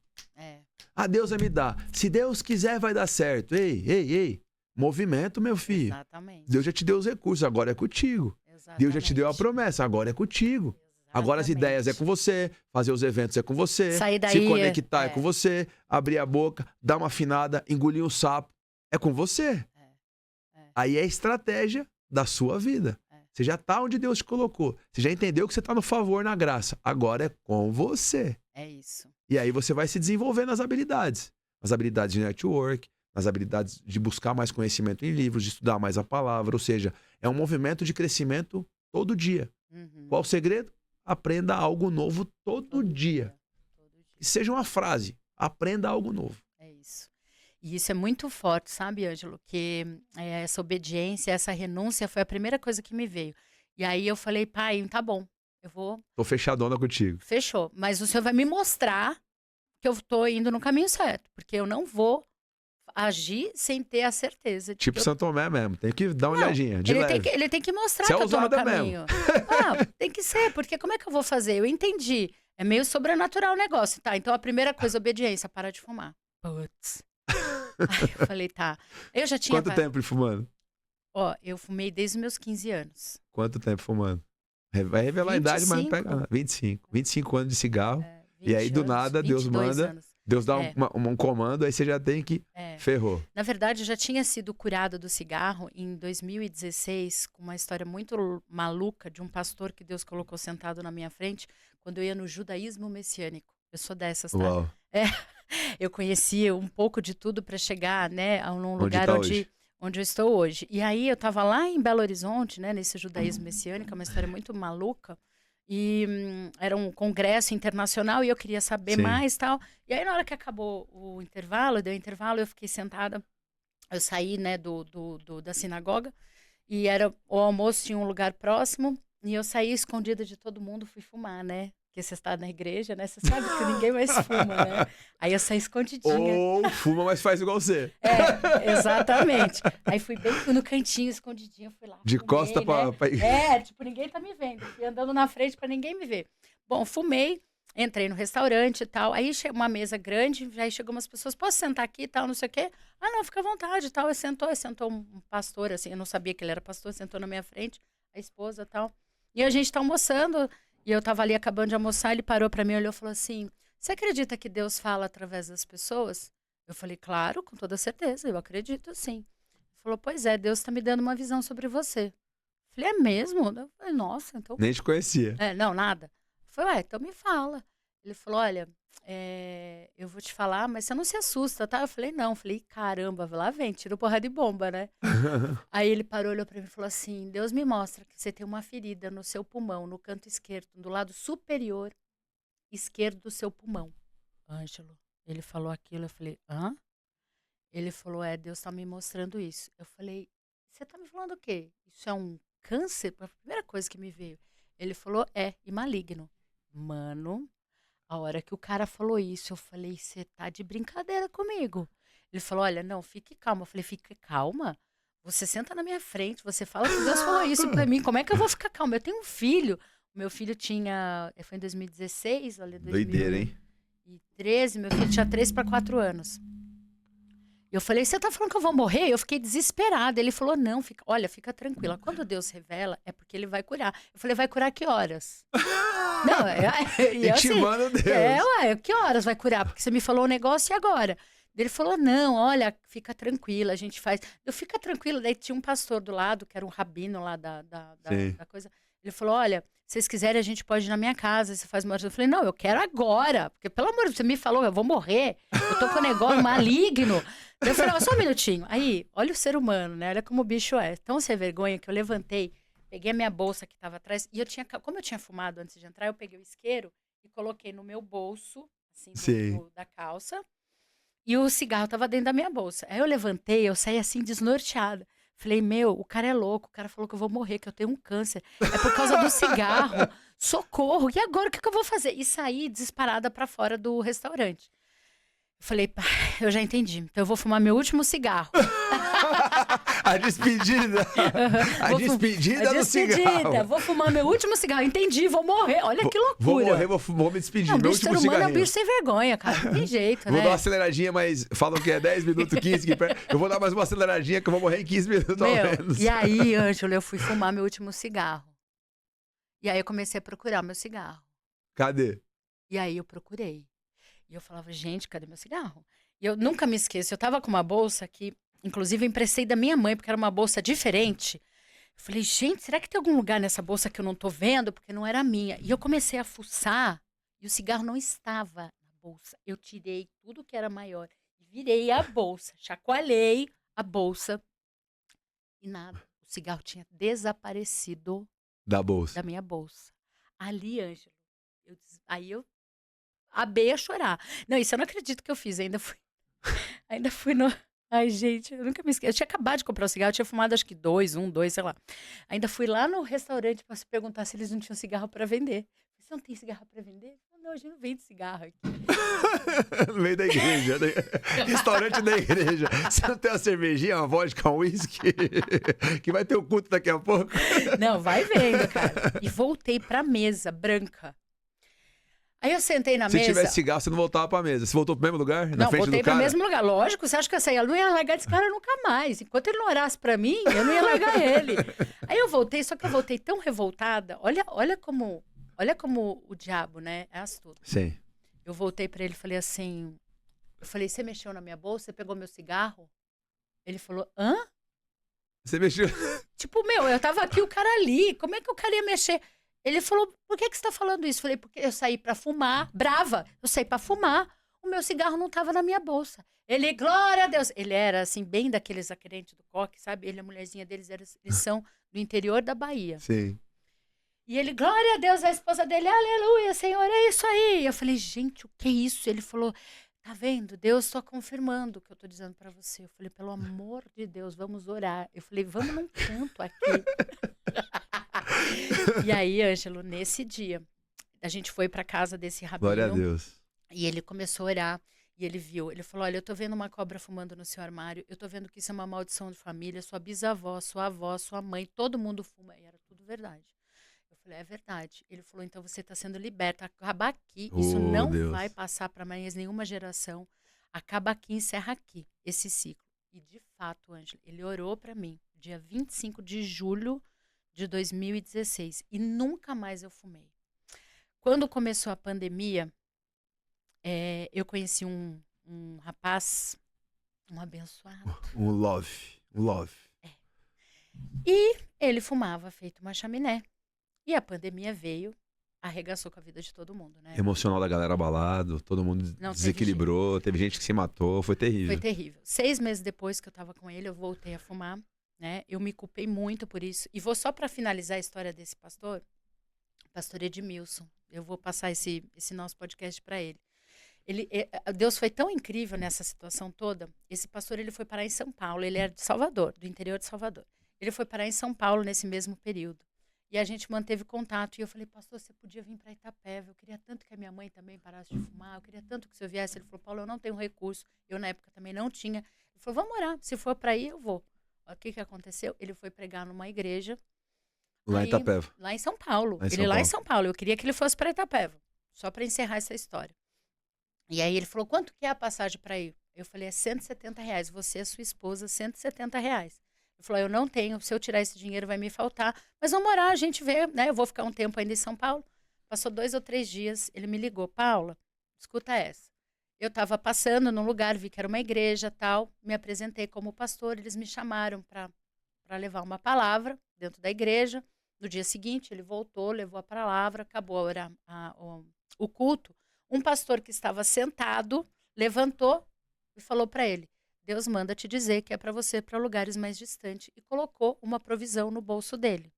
Ah, Deus vai me dar. Se Deus quiser, vai dar certo. Ei. Movimento, meu filho. Exatamente. Deus já te deu os recursos, agora é contigo. Exatamente. Deus já te deu a promessa, agora é contigo. Agora as ideias é com você, fazer os eventos é com você, sair daí, se conectar é com você, abrir a boca, dar uma afinada, engolir um sapo, é com você. Aí é a estratégia da sua vida. Você já tá onde Deus te colocou. Você já entendeu que você tá no favor, na graça. Agora é com você. É isso. E aí você vai se desenvolver nas habilidades. Nas habilidades de network, nas habilidades de buscar mais conhecimento em livros, de estudar mais a palavra. Ou seja, é um movimento de crescimento todo dia. Qual o segredo? Aprenda algo novo todo dia. Que seja uma frase. Aprenda algo novo. É isso. E isso é muito forte, sabe, Ângelo? Que essa obediência, essa renúncia foi a primeira coisa que me veio. E aí eu falei, pai, tá bom, eu vou... Tô fechadona contigo. Fechou. Mas o senhor vai me mostrar que eu tô indo no caminho certo. Porque eu não vou agir sem ter a certeza. Tipo eu... São Tomé mesmo. Tem que dar uma olhadinha, de leve. Ele tem que mostrar Você que eu tô no ousada caminho. Tem que ser, porque como é que eu vou fazer? Eu entendi. É meio sobrenatural o negócio, tá? Então a primeira coisa, obediência, para de fumar. Putz. Aí eu falei, tá. Eu já tinha... Quanto tempo fumando? Ó, eu fumei desde os meus 15 anos. Quanto tempo fumando? Vai revelar 25. A idade, mas não pega. 25. 25 anos de cigarro. E aí, do nada, Deus manda. Anos. Deus dá um comando, aí você já tem que... Ferrou. Na verdade, eu já tinha sido curada do cigarro em 2016, com uma história muito maluca de um pastor que Deus colocou sentado na minha frente, quando eu ia no judaísmo messiânico. Eu sou dessas, tá? Uau. Eu conhecia um pouco de tudo para chegar, né, a um lugar onde eu estou hoje. E aí eu estava lá em Belo Horizonte, né, nesse judaísmo messiânico, uma história muito maluca. E era um congresso internacional e eu queria saber mais e tal. E aí na hora que acabou o intervalo, deu intervalo, eu fiquei sentada. Eu saí, né, da sinagoga e o almoço tinha um lugar próximo. E eu saí escondida de todo mundo, fui fumar, né? Porque você está na igreja, né? Você sabe que ninguém mais fuma, né? Aí eu saí escondidinha. Ou fuma, mas faz igual você. Exatamente. Aí fui bem no cantinho, escondidinha, fui lá. De fumei, costa né? pra... Tipo, ninguém tá me vendo. Fui andando na frente para ninguém me ver. Bom, fumei, entrei no restaurante e tal. Aí uma mesa grande, aí chegou umas pessoas, posso sentar aqui e tal, não sei o quê? Ah, não, fica à vontade e tal. Aí sentou um pastor, assim, eu não sabia que ele era pastor, sentou na minha frente, a esposa e tal. E a gente tá almoçando... E eu tava ali acabando de almoçar, ele parou pra mim, olhou e falou assim, você acredita que Deus fala através das pessoas? Eu falei, claro, com toda certeza, eu acredito sim. Ele falou, pois é, Deus tá me dando uma visão sobre você. Eu falei, é mesmo? Eu falei, nossa, então... Nem te conhecia. Não, nada. Eu falei, então me fala. Ele falou, olha, eu vou te falar, mas você não se assusta, tá? Eu falei, não. Eu falei, caramba, lá vem, tira porra de bomba, né? Aí ele parou, olhou pra mim e falou assim, Deus me mostra que você tem uma ferida no seu pulmão, no canto esquerdo, do lado superior esquerdo do seu pulmão. Ângelo, ele falou aquilo, eu falei, hã? Ele falou, Deus tá me mostrando isso. Eu falei, você tá me falando o quê? Isso é um câncer? A primeira coisa que me veio. Ele falou, e maligno. Mano... A hora que o cara falou isso, eu falei, você tá de brincadeira comigo. Ele falou, olha, não, fique calma. Eu falei, fique calma? Você senta na minha frente, você fala que Deus falou isso pra mim. Como é que eu vou ficar calma? Eu tenho um filho. O meu filho foi em 2016, olha, 2013. Doideira, hein? Meu filho tinha 3 para 4 anos. Eu falei, você tá falando que eu vou morrer? Eu fiquei desesperada. Ele falou, não, fica tranquila. Quando Deus revela, é porque ele vai curar. Eu falei, vai curar que horas? Não, intimando assim, Deus. Que horas vai curar? Porque você me falou um negócio e agora? Ele falou, não, olha, fica tranquila, a gente faz. Eu fica tranquila, daí tinha um pastor do lado, que era um rabino lá da coisa. Ele falou, olha, se vocês quiserem, a gente pode ir na minha casa, você faz uma oração. Eu falei, não, eu quero agora, porque pelo amor de Deus, você me falou, eu vou morrer, eu tô com um negócio maligno. Eu falei, só um minutinho. Aí, olha o ser humano, né? Olha como o bicho é. Tão sem vergonha que eu levantei, peguei a minha bolsa que estava atrás, e como eu tinha fumado antes de entrar, eu peguei o isqueiro e coloquei no meu bolso, assim, da calça, e o cigarro estava dentro da minha bolsa. Aí eu levantei, eu saí assim, desnorteada. Falei, o cara é louco, o cara falou que eu vou morrer, que eu tenho um câncer. É por causa do cigarro. Socorro, e agora o que eu vou fazer? E saí disparada para fora do restaurante. Eu falei, eu já entendi, então eu vou fumar meu último cigarro. A despedida. A despedida do cigarro. Vou fumar meu último cigarro. Entendi, vou morrer. Olha que loucura. Vou morrer, vou me despedir. Não, meu bicho, último ser humano é um cigarrinho. bicho sem vergonha, cara. Não tem jeito, Vou né? dar uma aceleradinha, mas falam que é 10 minutos, 15. Eu vou dar mais uma aceleradinha que eu vou morrer em 15 minutos ao menos. E aí, Ângelo, eu fui fumar meu último cigarro. E aí eu comecei a procurar meu cigarro. Cadê? E aí eu procurei. E eu falava, gente, cadê meu cigarro? E eu nunca me esqueço. Eu tava com uma bolsa que, inclusive, eu emprestei da minha mãe, porque era uma bolsa diferente. Eu falei, gente, será que tem algum lugar nessa bolsa que eu não tô vendo? Porque não era minha. E eu comecei a fuçar e o cigarro não estava na bolsa. Eu tirei tudo que era maior. Virei a bolsa, chacoalhei a bolsa e nada. O cigarro tinha desaparecido Da bolsa. da minha bolsa. Ali, Ângelo, aí eu abei a chorar. Não, isso eu não acredito que eu fiz. Ainda fui no... Ai, gente, eu nunca me esqueço. Eu tinha acabado de comprar o cigarro, eu tinha fumado acho que dois, sei lá. Ainda fui lá no restaurante para se perguntar se eles não tinham cigarro para vender. Você não tem cigarro para vender? Não, a gente não vende cigarro aqui. No meio da igreja. Restaurante da igreja. Você não tem uma cervejinha, uma vodka, um whisky? Que vai ter o culto daqui a pouco. Não, vai vendo, cara. E voltei pra mesa branca. Aí eu sentei na mesa... Se tivesse cigarro, você não voltava pra mesa. Você voltou pro mesmo lugar? Na Não, frente voltei do pro cara? mesmo lugar. Lógico, você acha que eu não ia largar desse cara nunca mais. Enquanto ele não orasse pra mim, eu não ia largar ele. Aí eu voltei, só que eu voltei tão revoltada. Olha como o diabo, né, é astuto. Sim. Eu voltei pra ele e falei assim... Eu falei, você mexeu na minha bolsa? Você pegou meu cigarro? Ele falou, hã? Você mexeu... Tipo, eu tava aqui, o cara ali. Como é que o cara ia mexer? Ele falou, por que você tá falando isso? Eu falei, porque eu saí pra fumar, brava. Eu saí pra fumar, o meu cigarro não tava na minha bolsa. Ele, glória a Deus. Ele era, assim, bem daqueles acrentes do coque, sabe? Ele e a mulherzinha deles, eles são do interior da Bahia. Sim. E ele, glória a Deus, a esposa dele, aleluia, Senhor, é isso aí. Eu falei, gente, o que é isso? Ele falou, tá vendo? Deus só confirmando o que eu tô dizendo pra você. Eu falei, pelo amor de Deus, vamos orar. Eu falei, vamos num canto aqui. E aí, Ângelo, nesse dia, a gente foi pra casa desse rabino. Glória a Deus. E ele começou a orar. E ele viu, ele falou, olha, eu tô vendo uma cobra fumando no seu armário. Eu tô vendo que isso é uma maldição de família. Sua bisavó, sua avó, sua mãe, todo mundo fuma. E era tudo verdade. Eu falei, é verdade. Ele falou, então você está sendo liberta. Acaba aqui. Isso não vai passar para mais nenhuma geração. Acaba aqui, encerra aqui esse ciclo. E de fato, Ângelo, ele orou para mim dia 25 de julho de 2016. E nunca mais eu fumei. Quando começou a pandemia, eu conheci um rapaz, um abençoado. Um love. E ele fumava feito uma chaminé. E a pandemia veio, arregaçou com a vida de todo mundo, né? Emocional da galera abalado, todo mundo desequilibrou, teve gente que se matou, foi terrível. Foi terrível. 6 meses depois que eu tava com ele, eu voltei a fumar, né? Eu me culpei muito por isso. E vou só para finalizar a história desse pastor, o pastor Edmilson. Eu vou passar esse nosso podcast para ele. Deus foi tão incrível nessa situação toda. Esse pastor, ele foi parar em São Paulo. Ele era de Salvador, do interior de Salvador. Ele foi parar em São Paulo nesse mesmo período. E a gente manteve contato. E eu falei, pastor, você podia vir para Itapeva. Eu queria tanto que a minha mãe também parasse de fumar. Eu queria tanto que o senhor viesse. Ele falou, Paulo, eu não tenho recurso. Eu, na época, também não tinha. Ele falou, vamos orar. Se for para ir, eu vou. O que aconteceu? Ele foi pregar numa igreja. Lá em Itapeva. Lá em São Paulo. Em São Paulo. Eu queria que ele fosse para Itapeva. Só para encerrar essa história. E aí ele falou, quanto que é a passagem para ir? Eu falei, é R$170. Você e a sua esposa, R$170. Ele falou, eu não tenho, se eu tirar esse dinheiro vai me faltar. Mas vamos orar, a gente vê, né? Eu vou ficar um tempo ainda em São Paulo. Passou 2 ou 3 dias, ele me ligou, Paula, escuta essa. Eu estava passando num lugar, vi que era uma igreja, tal, me apresentei como pastor, eles me chamaram para levar uma palavra dentro da igreja. No dia seguinte, ele voltou, levou a palavra, acabou o culto. Um pastor que estava sentado, levantou e falou para ele, Deus manda te dizer que é para você ir para lugares mais distantes. E colocou uma provisão no bolso dele.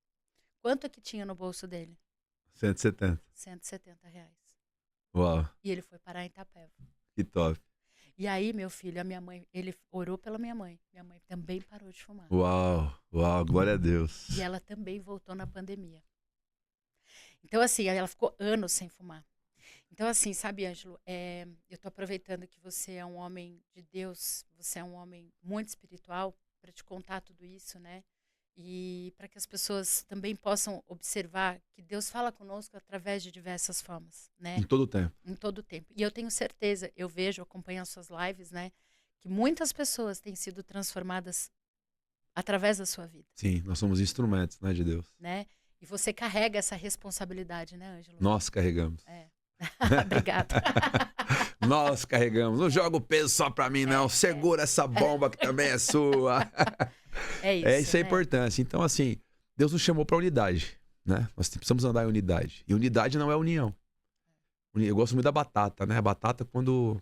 Quanto é que tinha no bolso dele? 170. R$170. Uau. E ele foi parar em Itapeva. Que top. E aí, meu filho, a minha mãe, ele orou pela minha mãe. Minha mãe também parou de fumar. Uau, glória a Deus. E ela também voltou na pandemia. Então, assim, ela ficou anos sem fumar. Então, assim, sabe, Ângelo, eu tô aproveitando que você é um homem de Deus, você é um homem muito espiritual, para te contar tudo isso, né? E para que as pessoas também possam observar que Deus fala conosco através de diversas formas, Em né? todo o tempo. Em todo o tempo. E eu tenho certeza, eu vejo, acompanho as suas lives, né? Que muitas pessoas têm sido transformadas através da sua vida, Sim, nós somos instrumentos, né, de Deus. né? E você carrega essa responsabilidade, né, Ângelo? Nós carregamos. É. Obrigada. Nós carregamos. Não joga o peso só pra mim, não. Segura essa bomba que também é sua. É isso, Isso é a né? importância. Então, assim, Deus nos chamou pra unidade, né? Nós precisamos andar em unidade. E unidade não é união. Eu gosto muito da batata, né? A batata, quando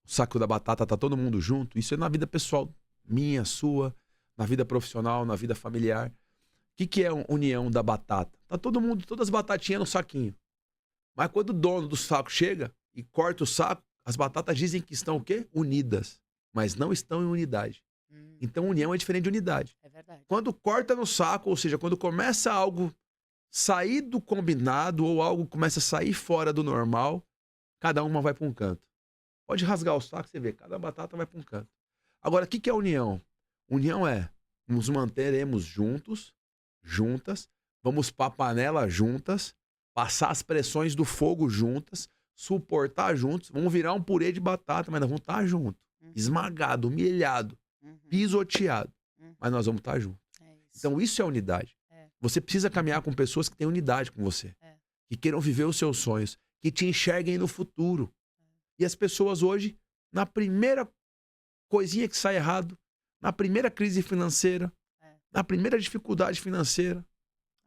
o saco da batata tá todo mundo junto, isso é na vida pessoal minha, sua, na vida profissional, na vida familiar. O que é a união da batata? Tá todo mundo, todas as batatinhas no saquinho. Mas quando o dono do saco chega e corta o saco, as batatas dizem que estão o quê? Unidas. Mas não estão em unidade. Então, união é diferente de unidade. É verdade. Quando corta no saco, ou seja, quando começa algo sair do combinado ou algo começa a sair fora do normal, cada uma vai para um canto. Pode rasgar o saco, você vê, cada batata vai para um canto. Agora, o que é união? União é, nos manteremos juntos, juntas, vamos para a panela juntas, passar as pressões do fogo juntas, suportar juntos, vamos virar um purê de batata, mas nós vamos estar juntos. Esmagado, humilhado, pisoteado, mas nós vamos estar juntos. Então isso é unidade. Você precisa caminhar com pessoas que têm unidade com você, que queiram viver os seus sonhos, que te enxerguem no futuro. E as pessoas hoje, na primeira coisinha que sai errado, na primeira crise financeira, na primeira dificuldade financeira,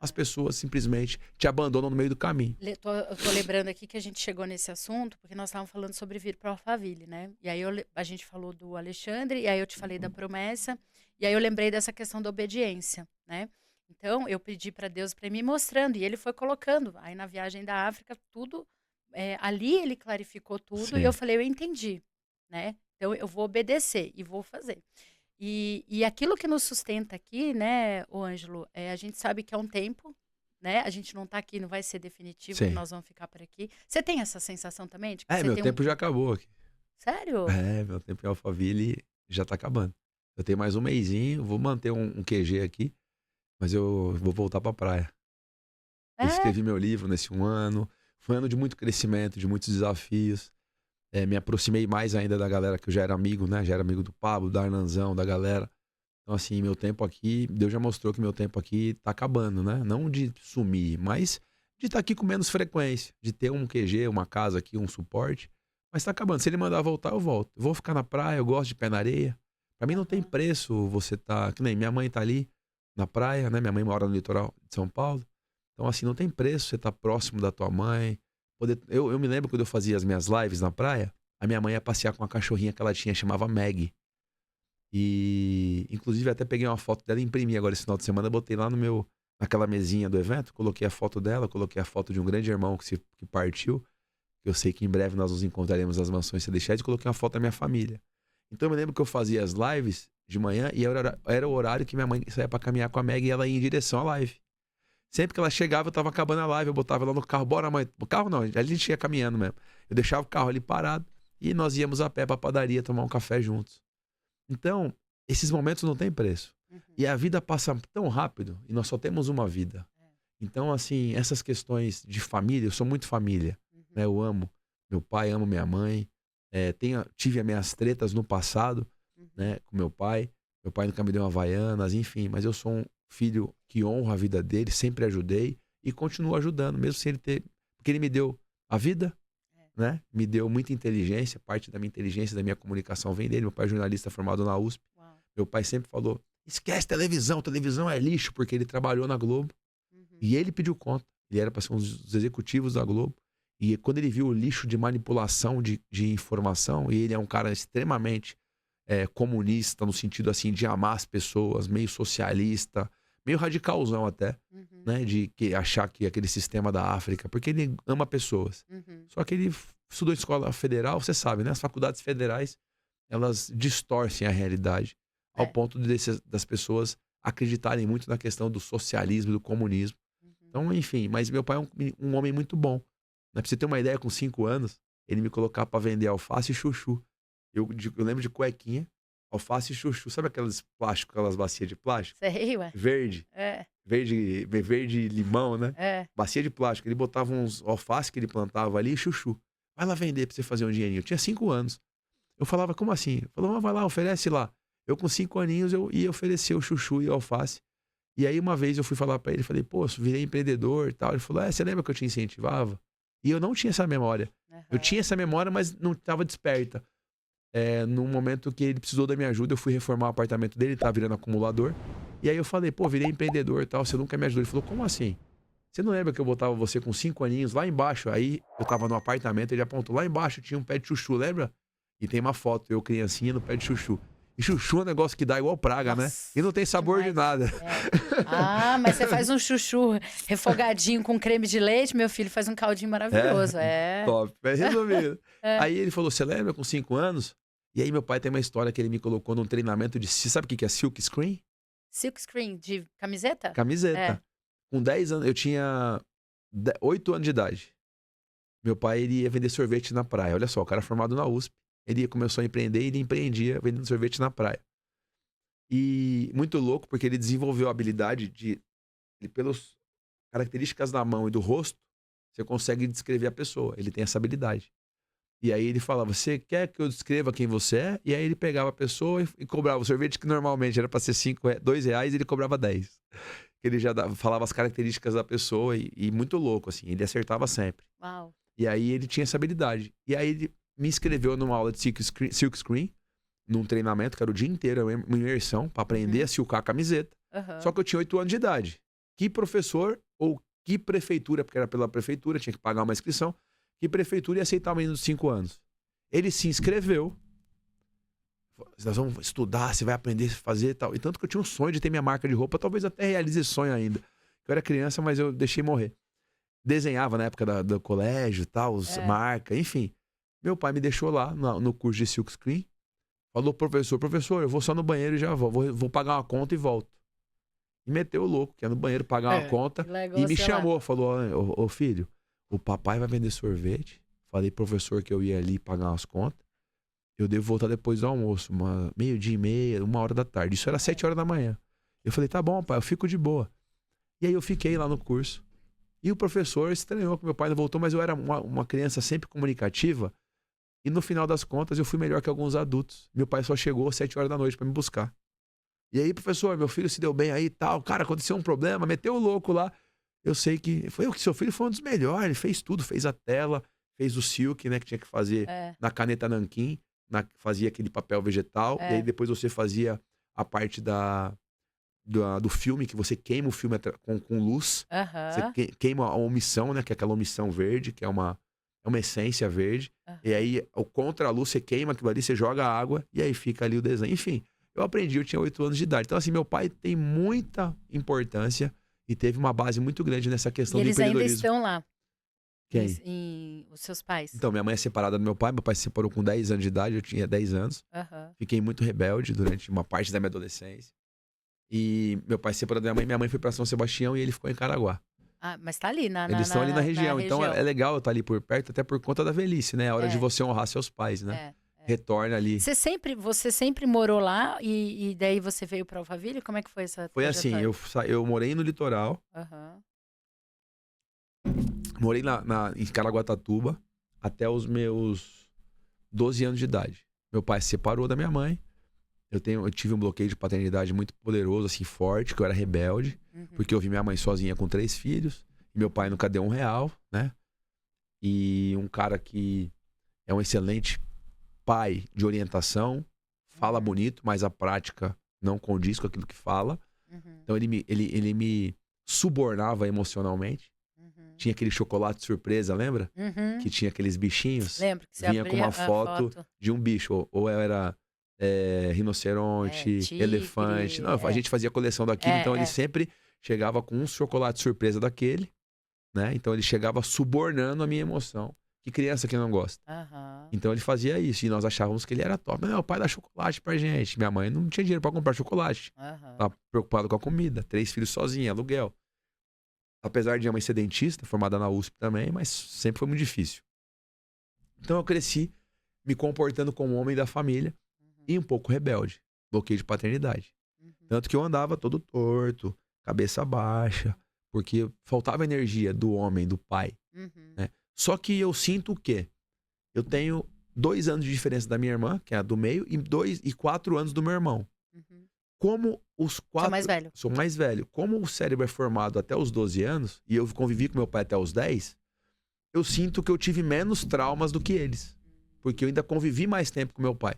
as pessoas simplesmente te abandonam no meio do caminho. Eu tô lembrando aqui que a gente chegou nesse assunto porque nós estávamos falando sobre vir para o Alphaville, né? E aí a gente falou do Alexandre, e aí eu te falei da promessa, e aí eu lembrei dessa questão da obediência, né? Então eu pedi para Deus para ir me mostrando, e ele foi colocando. Aí na viagem da África, tudo, ali ele clarificou tudo, Sim. e eu falei, eu entendi, né? Então eu vou obedecer e vou fazer. E aquilo que nos sustenta aqui, né, o Ângelo, a gente sabe que é um tempo, né? A gente não tá aqui, não vai ser definitivo, Sim. que nós vamos ficar por aqui. Você tem essa sensação também? De que você Meu tem tempo já acabou aqui. Sério? Meu tempo em Alphaville já tá acabando. Eu tenho mais um mêsinho, vou manter um QG aqui, mas eu vou voltar pra praia. Eu escrevi meu livro nesse um ano. Foi um ano de muito crescimento, de muitos desafios. Me aproximei mais ainda da galera que eu já era amigo, né? Já era amigo do Pablo, da Arnanzão, da galera. Então, assim, meu tempo aqui, Deus já mostrou que meu tempo aqui tá acabando, né? Não de sumir, mas de estar aqui com menos frequência, de ter um QG, uma casa aqui, um suporte. Mas tá acabando. Se ele mandar voltar, eu volto. Eu vou ficar na praia, eu gosto de pé na areia. Pra mim não tem preço você tá... Que nem minha mãe tá ali na praia, né? Minha mãe mora no litoral de São Paulo. Então, assim, não tem preço você tá próximo da tua mãe. Eu me lembro quando eu fazia as minhas lives na praia, a minha mãe ia passear com uma cachorrinha que ela tinha, chamava Maggie. E, inclusive, até peguei uma foto dela e imprimi agora esse final de semana, botei lá naquela mesinha do evento, coloquei a foto dela, coloquei a foto de um grande irmão que partiu, que eu sei que em breve nós nos encontraremos nas mansões Celestiais, e coloquei uma foto da minha família. Então eu me lembro que eu fazia as lives de manhã e era o horário que minha mãe saía pra caminhar com a Maggie e ela ia em direção à live. Sempre que ela chegava, eu tava acabando a live, eu botava ela no carro, bora mãe. O carro não, a gente ia caminhando mesmo. Eu deixava o carro ali parado e nós íamos a pé pra padaria tomar um café juntos. Então, esses momentos não têm preço. E a vida passa tão rápido e nós só temos uma vida. Então, assim, essas questões de família, eu sou muito família, né? Eu amo meu pai, amo minha mãe. Tive as minhas tretas no passado, né, com meu pai. Meu pai nunca me deu uma Havaianas, enfim, mas eu sou um filho que honra a vida dele, sempre ajudei e continuo ajudando, mesmo sem ele ter... Porque ele me deu a vida, né? Me deu muita inteligência, parte da minha inteligência, da minha comunicação vem dele. Meu pai é jornalista formado na USP. Meu pai sempre falou, esquece televisão é lixo, porque ele trabalhou na Globo. E ele pediu conta. Ele era para ser um dos executivos da Globo. E quando ele viu o lixo de manipulação de informação, e ele é um cara extremamente comunista, no sentido assim de amar as pessoas, meio socialista, meio radicalzão até, né? De achar que aquele sistema da África, porque ele ama pessoas. Só que ele estudou em escola federal, você sabe, né? As faculdades federais, elas distorcem a realidade ao ponto das pessoas acreditarem muito na questão do socialismo, do comunismo. Então, enfim, mas meu pai é um homem muito bom. Né? Pra você ter uma ideia, com 5 anos, ele me colocava pra vender alface e chuchu. Eu lembro de cuequinha, Alface e chuchu. Sabe aquelas plástico, aquelas bacias de plástico? Sei, ué. Verde. É, Verde limão, né? é. Bacia de plástico. Ele botava uns alface que ele plantava ali e chuchu. Vai lá vender pra você fazer um dinheirinho. Eu tinha 5 anos. Eu falava, como assim? Ele falou, vai lá, oferece lá. Eu com 5 aninhos, eu ia oferecer o chuchu e o alface. E aí uma vez eu fui falar pra ele, falei, pô, eu virei empreendedor e tal. Ele falou, você lembra que eu te incentivava? E eu não tinha essa memória. Eu tinha essa memória, mas não estava desperta. No momento que ele precisou da minha ajuda, eu fui reformar o apartamento dele, ele tava virando acumulador. E aí eu falei, pô, virei empreendedor e tal, você nunca me ajudou. Ele falou, como assim? Você não lembra que eu botava você com 5 aninhos lá embaixo? Aí eu tava no apartamento, ele apontou, lá embaixo tinha um pé de chuchu, lembra? E tem uma foto, eu criancinha no pé de chuchu. E chuchu é um negócio que dá igual praga, né? E não tem sabor de nada. Ah, mas você faz um chuchu refogadinho com creme de leite, meu filho faz um caldinho maravilhoso. Top, é resolvido. Aí ele falou, você lembra com 5 anos? E aí meu pai tem uma história que ele me colocou num treinamento de... Sabe o que é silk screen? Silk screen de camiseta? Camiseta. Com 10 anos, eu tinha 8 anos de idade. Meu pai, ele ia vender sorvete na praia. Olha só, o cara formado na USP. Ele começou a empreender e ele empreendia vendendo sorvete na praia. E muito louco, porque ele desenvolveu a habilidade de... pelas características da mão e do rosto, você consegue descrever a pessoa. Ele tem essa habilidade. E aí ele falava, você quer que eu descreva quem você é? E aí ele pegava a pessoa e cobrava o sorvete, que normalmente era para ser R$2, ele cobrava 10. Ele já falava as características da pessoa e muito louco, assim. Ele acertava sempre. Uau. E aí ele tinha essa habilidade. E aí ele me inscreveu numa aula de silk screen, num treinamento, que era o dia inteiro, uma imersão, para aprender a silcar a camiseta. Só que eu tinha 8 anos de idade. Que professor ou que prefeitura, porque era pela prefeitura, tinha que pagar uma inscrição, que prefeitura ia aceitar o menino de 5 anos? Ele se inscreveu. Nós vamos estudar, você vai aprender a fazer e tal. E tanto que eu tinha um sonho de ter minha marca de roupa, talvez até realize esse sonho ainda. Eu era criança, mas eu deixei morrer. Desenhava na época do colégio e tal, marca, enfim. Meu pai me deixou lá no curso de silk screen. Falou, professor, eu vou só no banheiro e já vou pagar uma conta e volto. E meteu o louco, que ia no banheiro pagar uma conta. E me chamou, falou, ô filho, o papai vai vender sorvete. Falei, professor, que eu ia ali pagar umas contas. Eu devo voltar depois do almoço, 12:30, 1h da tarde. Isso era 7 horas da manhã. Eu falei, tá bom, pai, eu fico de boa. E aí eu fiquei lá no curso. E o professor estranhou que meu pai não voltou, mas eu era uma criança sempre comunicativa. E no final das contas, eu fui melhor que alguns adultos. Meu pai só chegou às 7 horas da noite para me buscar. E aí, professor, meu filho se deu bem aí e tal. Cara, aconteceu um problema, meteu o louco lá. Eu sei que seu filho foi um dos melhores. Ele fez tudo, fez a tela, fez o silk, né, que tinha que fazer na caneta nanquim. Fazia aquele papel vegetal. E aí depois você fazia a parte do filme, que você queima o filme com luz. Você queima a omissão, né, que é aquela omissão verde, que é uma essência verde. E aí, contra a luz, você queima aquilo ali, você joga a água e aí fica ali o desenho. Enfim, eu aprendi, eu tinha 8 anos de idade. Então, assim, meu pai tem muita importância e teve uma base muito grande nessa questão do empreendedorismo. Eles ainda estão lá? Quem? Os seus pais? Então, minha mãe é separada do meu pai se separou com 10 anos de idade, eu tinha 10 anos. Fiquei muito rebelde durante uma parte da minha adolescência. E meu pai se separou da minha mãe foi para São Sebastião e ele ficou em Caraguá. Ah, mas tá ali Eles estão ali na região, então é legal eu estar ali por perto, até por conta da velhice, né? É hora de você honrar seus pais, né? Retorna ali. Você sempre morou lá e daí você veio para Alphaville? Como é que foi essa trajetória? Foi assim, eu morei no litoral. Morei em Caraguatatuba até os meus 12 anos de idade. Meu pai se separou da minha mãe. Eu tive um bloqueio de paternidade muito poderoso, assim, forte, que eu era rebelde, porque eu vi minha mãe sozinha com 3 filhos, e meu pai nunca deu R$1, né? E um cara que é um excelente pai de orientação, fala bonito, mas a prática não condiz com aquilo que fala. Então ele me subornava emocionalmente. Tinha aquele chocolate surpresa, lembra? Que tinha aqueles bichinhos. Lembro que você vinha com uma foto de um bicho, ou era rinoceronte, tigre, elefante. Não, a gente fazia coleção daquilo, então ele sempre chegava com um chocolate surpresa daquele, né? Então ele chegava subornando a minha emoção. Que criança que não gosta? Então ele fazia isso e nós achávamos que ele era top. Não, o pai dá chocolate pra gente. Minha mãe não tinha dinheiro pra comprar chocolate. Tava preocupado com a comida. 3 filhos sozinha, aluguel. Apesar de minha mãe ser dentista, formada na USP também, mas sempre foi muito difícil. Então eu cresci me comportando como homem da família. e um pouco rebelde. Bloqueio de paternidade. Tanto que eu andava todo torto, cabeça baixa, porque faltava energia do homem, do pai. Né? Só que eu sinto o quê? Eu tenho 2 anos de diferença da minha irmã, que é a do meio, e 4 anos do meu irmão. Como os 4... Sou mais velho. Sou mais velho. Como o cérebro é formado até os 12 anos, e eu convivi com meu pai até os 10, eu sinto que eu tive menos traumas do que eles. Porque eu ainda convivi mais tempo com meu pai.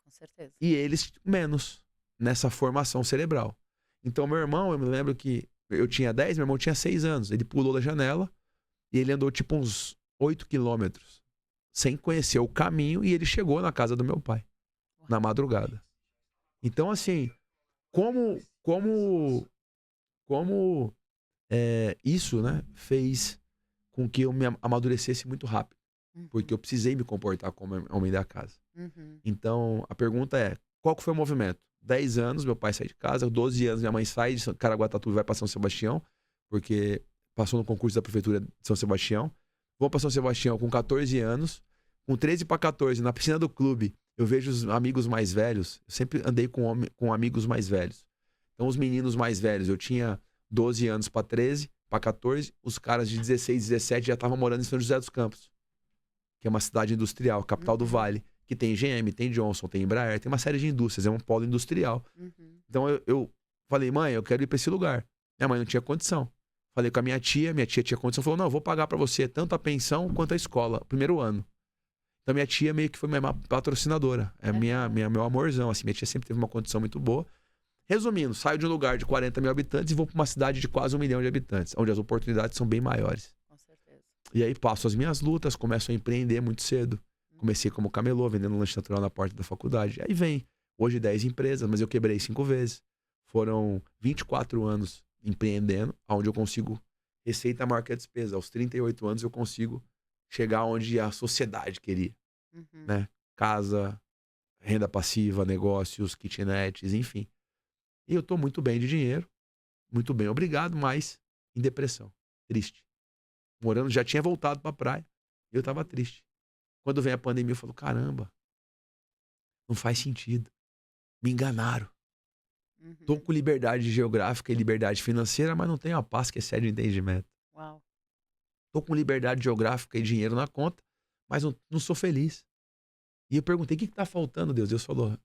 Com certeza. E eles menos, nessa formação cerebral. Então, meu irmão, eu me lembro que eu tinha 10, meu irmão tinha 6 anos. Ele pulou da janela e ele andou tipo uns 8 quilômetros, sem conhecer o caminho, e ele chegou na casa do meu pai, na madrugada. Então, assim, como isso, né, fez com que eu me amadurecesse muito rápido. Porque eu precisei me comportar como homem da casa. Então, a pergunta é, qual que foi o movimento? 10 anos, meu pai sai de casa, 12 anos, minha mãe sai de Caraguatatuba e vai para São Sebastião, porque passou no concurso da prefeitura de São Sebastião. Vou para São Sebastião com 14 anos, com 13 para 14, na piscina do clube, eu vejo os amigos mais velhos, eu sempre andei com amigos mais velhos. Então, os meninos mais velhos, eu tinha 12 anos para 13, para 14, os caras de 16, 17 já estavam morando em São José dos Campos, que é uma cidade industrial, capital do Vale, que tem GM, tem Johnson, tem Embraer, tem uma série de indústrias, é um polo industrial. Então eu falei, mãe, eu quero ir para esse lugar. Minha mãe não tinha condição. Falei com a minha tia tinha condição, falou, não, eu vou pagar para você tanto a pensão quanto a escola, primeiro ano. Então minha tia meio que foi minha patrocinadora, é meu amorzão, assim, minha tia sempre teve uma condição muito boa. Resumindo, saio de um lugar de 40 mil habitantes e vou para uma cidade de quase 1 milhão de habitantes, onde as oportunidades são bem maiores. E aí passo as minhas lutas, começo a empreender muito cedo. Comecei como camelô, vendendo lanche natural na porta da faculdade. Aí vem, hoje 10 empresas, mas eu quebrei 5 vezes. Foram 24 anos empreendendo, onde eu consigo receita maior que a despesa. Aos 38 anos eu consigo chegar onde a sociedade queria. Né? Casa, renda passiva, negócios, kitnets, enfim. E eu tô muito bem de dinheiro, muito bem, obrigado, mas em depressão, triste. Morando, já tinha voltado pra praia. E eu tava triste. Quando vem a pandemia, eu falo, caramba, não faz sentido. Me enganaram. Tô com liberdade geográfica e liberdade financeira, mas não tenho a paz que excede o entendimento. Uau. Tô com liberdade geográfica e dinheiro na conta, mas não sou feliz. E eu perguntei, o que tá faltando, Deus? Deus falou,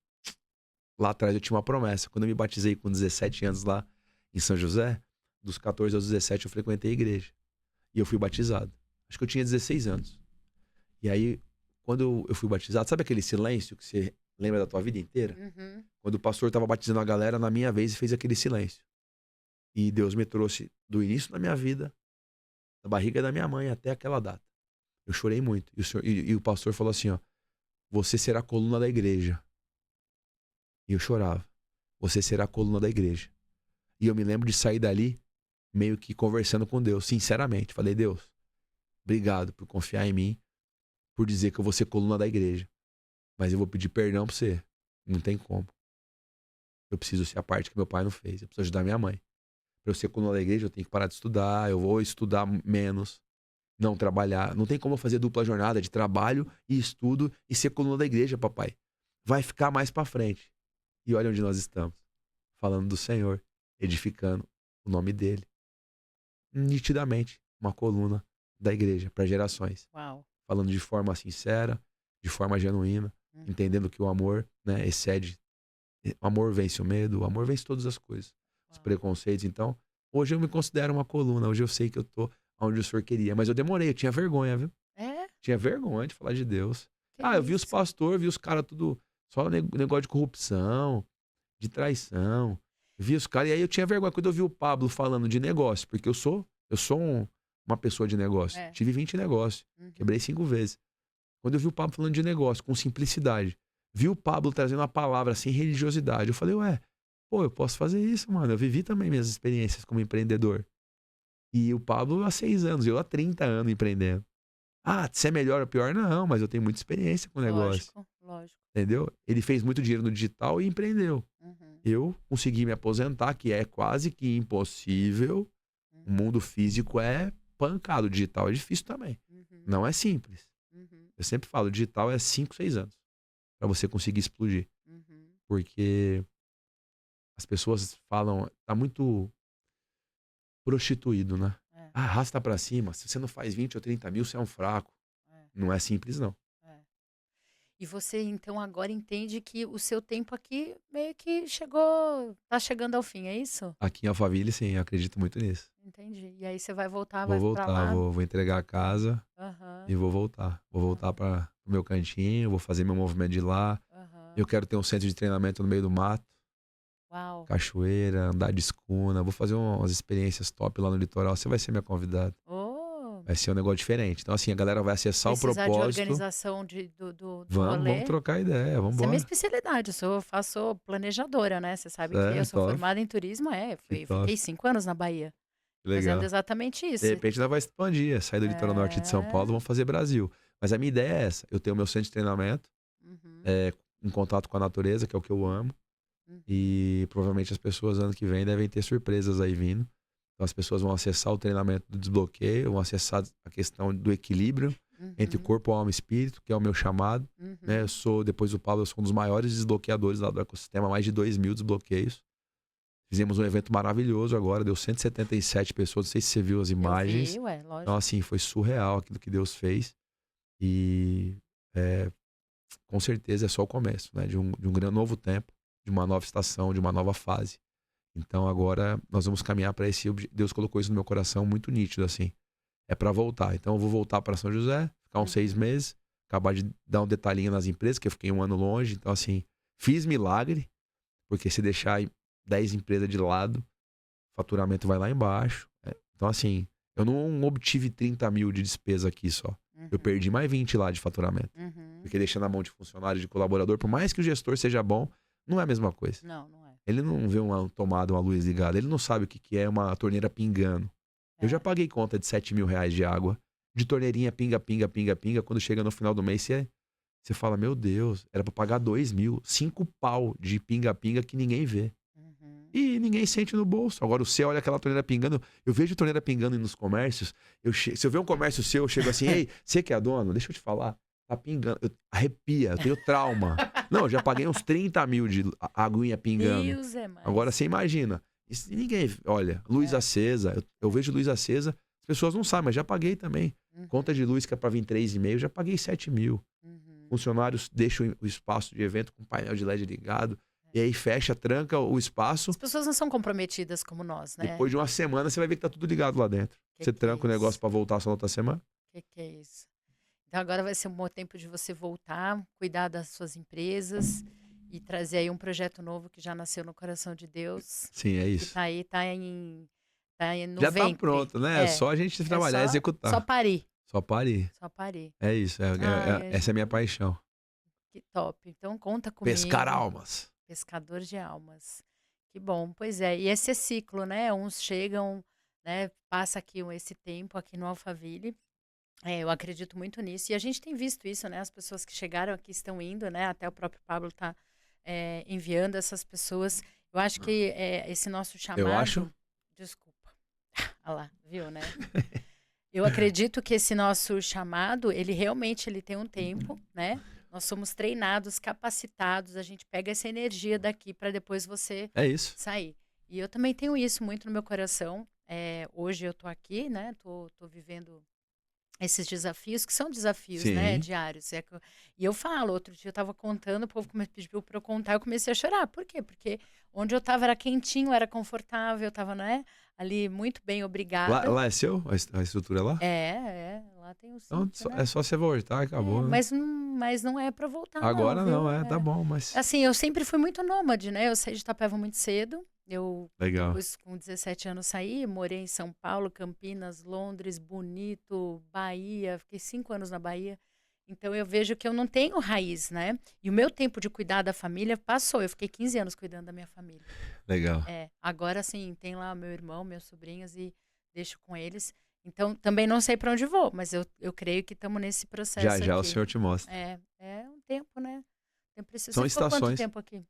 lá atrás eu tinha uma promessa. Quando eu me batizei com 17 anos lá em São José, dos 14 aos 17 eu frequentei a igreja. E eu fui batizado. Acho que eu tinha 16 anos. E aí, quando eu fui batizado, sabe aquele silêncio que você lembra da tua vida inteira? Quando o pastor estava batizando a galera, na minha vez, fez aquele silêncio. E Deus me trouxe do início da minha vida, da barriga da minha mãe, até aquela data. Eu chorei muito. E o pastor falou assim, ó, você será a coluna da igreja. E eu chorava. Você será a coluna da igreja. E eu me lembro de sair dali, meio que conversando com Deus, sinceramente. Falei, Deus, obrigado por confiar em mim, por dizer que eu vou ser coluna da igreja. Mas eu vou pedir perdão pra você. Não tem como. Eu preciso ser a parte que meu pai não fez. Eu preciso ajudar minha mãe. Pra eu ser coluna da igreja, eu tenho que parar de estudar. Eu vou estudar menos. Não trabalhar. Não tem como eu fazer dupla jornada de trabalho e estudo e ser coluna da igreja, papai. Vai ficar mais pra frente. E olha onde nós estamos. Falando do Senhor. Edificando o nome dele. Nitidamente. Uma coluna da igreja para gerações. Uau. Falando de forma sincera, de forma genuína, entendendo que o amor, né, excede. O amor vence o medo, o amor vence todas as coisas. Os preconceitos. Então, hoje eu me considero uma coluna. Hoje eu sei que eu tô onde o Senhor queria. Mas eu demorei, eu tinha vergonha, viu? Tinha vergonha de falar de Deus. Eu vi os pastores, vi os caras tudo, só negócio de corrupção, de traição. Vi os caras, e aí eu tinha vergonha quando eu vi o Pablo falando de negócio, porque eu sou uma pessoa de negócio. Tive 20 negócios, quebrei 5 vezes. Quando eu vi o Pablo falando de negócio, com simplicidade, vi o Pablo trazendo uma palavra sem religiosidade, eu falei, eu posso fazer isso, mano. Eu vivi também minhas experiências como empreendedor. E o Pablo há 6 anos, eu há 30 anos empreendendo. Se é melhor ou pior, não, mas eu tenho muita experiência com o negócio. Lógico. Entendeu? Ele fez muito dinheiro no digital e empreendeu. Eu consegui me aposentar, que é quase que impossível. O mundo físico é pancado, o digital é difícil também. Não é simples. Eu sempre falo, digital é 5, 6 anos para você conseguir explodir. porque as pessoas falam, tá muito prostituído, né? É, Arrasta pra cima, se você não faz 20 ou 30 mil, você é um fraco. é, Não é simples, não. é. E você então agora entende que o seu tempo aqui meio que chegou, tá chegando ao fim, é isso? Aqui em Alphaville, sim, eu acredito muito nisso. Entendi. E aí você vai voltar, Vou vai pra voltar, lá? vou entregar a casa Aham, e vou voltar. Vou voltar para o meu cantinho, vou fazer meu movimento de lá. aham. Eu quero ter um centro de treinamento no meio do mato, Uau. cachoeira, andar de escuna. Vou fazer umas experiências top lá no litoral. Você vai ser minha convidada. Oh, Vai ser um negócio diferente. Então, assim, a galera vai acessar o precisar de propósito. organização do Vamos rolê. trocar ideia, vamos Essa é a minha embora. especialidade, faço planejadora, né? Você sabe que eu sou Top, formada em turismo, que top, fiquei 5 anos na Bahia, que fazendo legal. exatamente De isso. repente, ela vai expandir, sair do litoral norte de São Paulo, É. vamos fazer Brasil. Mas a minha ideia é essa: eu tenho o meu centro de treinamento, Uhum, é, em contato com a natureza, que é o que eu amo. uhum, E provavelmente as pessoas ano que vem devem ter surpresas aí vindo. Então as pessoas vão acessar o treinamento do desbloqueio, vão acessar a questão do equilíbrio entre uhum, corpo, alma e espírito, que é o meu chamado. Né? Eu uhum. sou, depois do Pablo, eu sou um dos maiores desbloqueadores lá do ecossistema, mais de 2.000 desbloqueios. Fizemos um evento maravilhoso agora, deu 177 pessoas, não sei se você viu as Eu vi, imagens. ué, Então, lógico. assim, foi surreal aquilo que Deus fez. E é, com certeza é só o começo, né? De um grande novo tempo, de uma nova estação, de uma nova fase. Então agora nós vamos caminhar para esse Deus colocou isso no meu coração muito nítido assim. É para voltar. Então eu vou voltar para São José, ficar uns 6 Uhum. meses, acabar de dar um detalhinho nas empresas, que eu fiquei um ano longe. Então assim, fiz milagre, porque se deixar 10 empresas de lado, o faturamento vai lá embaixo. Então assim, eu não obtive 30 mil de despesa aqui só. Eu Uhum, perdi mais 20 lá de faturamento. uhum. Porque deixando na mão de funcionário, de colaborador, por mais que o gestor seja bom, não é a mesma coisa. Não, não é. Ele não vê uma tomada, uma luz ligada. Ele não sabe o que que é uma torneira pingando. Eu já É. paguei conta de 7 mil reais de água, de torneirinha pinga, pinga, pinga, pinga. Quando chega no final do mês, você fala, meu Deus, era pra pagar 2 mil. 5 pau de pinga, pinga que ninguém vê. Uhum. E ninguém sente no bolso. Agora você olha aquela torneira pingando. Eu vejo torneira pingando nos comércios. Se eu ver um comércio seu, eu chego assim, ei, você que é dono, deixa eu te falar. Tá pingando. Arrepia, eu tenho trauma. Não, eu já paguei uns 30 mil de aguinha pingando. Deus é Agora mais. você imagina. Isso, ninguém. Olha, luz É. acesa. Eu vejo luz acesa. As pessoas não sabem, mas já paguei também. Uhum, Conta de luz que é pra vir 3,5, já paguei 7 mil. uhum. Funcionários deixam o espaço de evento com painel de LED ligado. E aí fecha, tranca o espaço. As pessoas não são comprometidas como nós, né? Depois de uma semana, você vai ver que tá tudo ligado lá dentro. Você Que é tranca o negócio isso? pra voltar só na outra semana. Que é isso? Então agora vai ser um bom tempo de você voltar, cuidar das suas empresas e trazer aí um projeto novo que já nasceu no coração de Deus, Sim, é que isso. tá aí no Já tá ventre. pronto, né? É É, só a gente é trabalhar e só executar. parir, Só pare. só parir. É isso. Ai, Essa é a minha paixão. que top. Então conta Pescar comigo, almas. pescador de almas. Que bom. Pois é, e esse é ciclo, né? Uns chegam, né? Passa aqui esse tempo aqui no Alphaville. Eu acredito muito nisso. E a gente tem visto isso, né? As pessoas que chegaram aqui estão indo, né? Até o próprio Pablo está enviando essas pessoas. Eu acho que esse nosso Eu acho. chamado. Desculpa. Olha lá, viu, né? Eu acredito que esse nosso chamado, ele realmente ele tem um tempo, né? Nós somos treinados, capacitados, a gente pega essa energia daqui para depois você É isso. sair. E eu também tenho isso muito no meu coração. Hoje eu tô aqui, né? Tô vivendo esses desafios, que são desafios, né, Sim. diários. E eu falo, outro dia eu estava contando, o povo pediu para eu contar, eu comecei a chorar. Por quê? Porque onde eu estava era quentinho, era confortável, eu estava, né, ali muito bem, obrigada. Lá é seu? A estrutura é lá? Lá tem o Então, sítio, né? é só você voltar, acabou, né? Mas não é para voltar, Agora viu? não, tá bom, mas. Assim, eu sempre fui muito nômade, né? Eu saí de Itapeva muito cedo. Legal. Depois, com 17 anos, saí, morei em São Paulo, Campinas, Londres, Bonito, Bahia. Fiquei 5 anos na Bahia. Então, eu vejo que eu não tenho raiz, né? E o meu tempo de cuidar da família passou. Eu fiquei 15 anos cuidando da minha família. Legal. Agora, sim, tem lá meu irmão, meus sobrinhos e deixo com eles. Então, também não sei para onde vou, mas eu creio que estamos nesse processo Já aqui. o senhor te mostra. É um tempo, né? Você São ficou quanto estações. tempo aqui?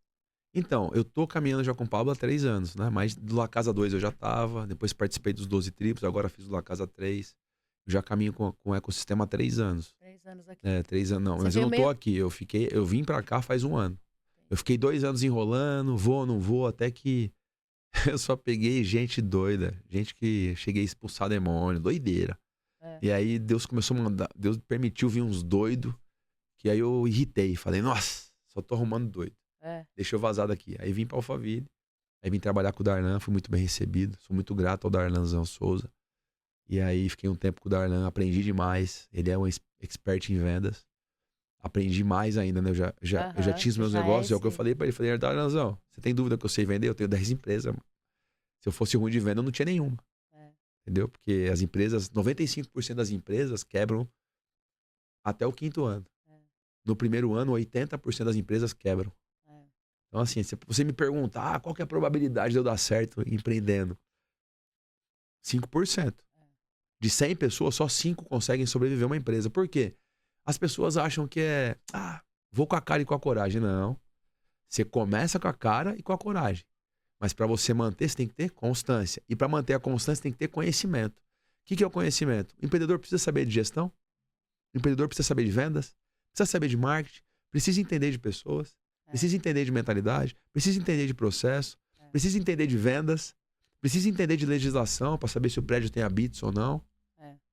Então, eu tô caminhando já com o Pablo há 3 anos, né? Mas do La Casa 2 eu já tava, depois participei dos 12 triplos, agora fiz o La Casa 3. Eu já caminho com o ecossistema há 3 anos. 3 anos aqui. 3 anos não, Você mas eu veio não tô meio- aqui, eu vim pra cá faz 1 ano. Eu fiquei 2 anos enrolando, vou, não vou, até que eu só peguei gente doida. Gente que cheguei a expulsar demônio, doideira. E aí Deus começou a mandar, Deus permitiu vir uns doidos, que aí eu irritei. Falei, nossa, só tô arrumando doido. Deixa eu vazar daqui. Aí vim pra Alphaville, aí vim trabalhar com o Darlan, fui muito bem recebido. Sou muito grato ao Darlanzão Souza. E aí fiquei um tempo com o Darlan, aprendi demais. Ele é um expert em vendas. Aprendi mais ainda, né? Eu já tinha os meus negócios, é o que eu falei pra ele. Falei, Darlanzão, você tem dúvida que eu sei vender? Eu tenho 10 empresas, mano. Se eu fosse ruim de venda, eu não tinha nenhuma. Entendeu? Porque as empresas, 95% das empresas quebram até o 5º ano. No primeiro ano, 80% das empresas quebram. Então, assim, se você me perguntar qual que é a probabilidade de eu dar certo empreendendo? 5%. De 100 pessoas, só 5 conseguem sobreviver a uma empresa. Por quê? As pessoas acham que vou com a cara e com a coragem. Não. Você começa com a cara e com a coragem. Mas para você manter, você tem que ter constância. E para manter a constância, tem que ter conhecimento. O que é o conhecimento? O empreendedor precisa saber de gestão. O empreendedor precisa saber de vendas. Precisa saber de marketing. Precisa entender de pessoas. Precisa entender de mentalidade. Precisa entender de processo. Precisa entender de vendas. Precisa entender de legislação para saber se o prédio tem habitos ou não.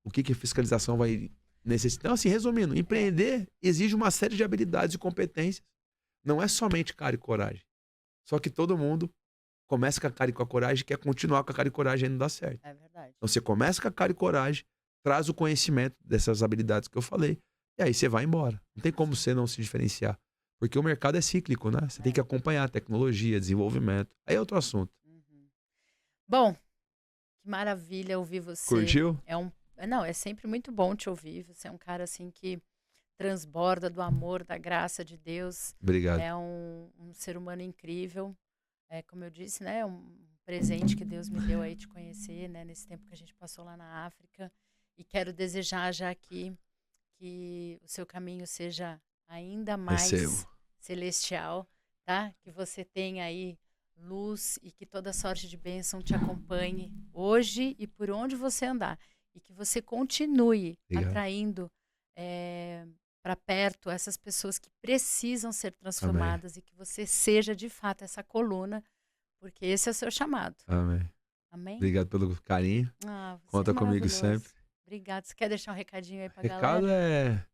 O que a fiscalização vai necessitar. Então, assim, resumindo, empreender exige uma série de habilidades e competências. Não é somente cara e coragem. Só que todo mundo começa com a cara e com a coragem e quer continuar com a cara e coragem e não dá certo. É verdade. Então você começa com a cara e coragem, traz o conhecimento dessas habilidades que eu falei, e aí você vai embora. Não tem como você não se diferenciar. Porque o mercado é cíclico, né? Você tem que acompanhar a tecnologia, desenvolvimento. Aí é outro assunto. Bom, que maravilha ouvir você. Curtiu? Não, é sempre muito bom te ouvir. Você é um cara assim que transborda do amor, da graça de Deus. Obrigado. É um ser humano incrível. Como eu disse, né, um presente que Deus me deu aí de conhecer, né, nesse tempo que a gente passou lá na África. E quero desejar já aqui que o seu caminho seja ainda mais celestial, tá? Que você tenha aí luz e que toda sorte de bênção te acompanhe hoje e por onde você andar. E que você continue atraindo para perto essas pessoas que precisam ser transformadas. Amém. E que você seja de fato essa coluna, porque esse é o seu chamado. Amém. Amém? Obrigado pelo carinho. Conta comigo sempre. Obrigada. Você quer deixar um recadinho aí pra galera? O recado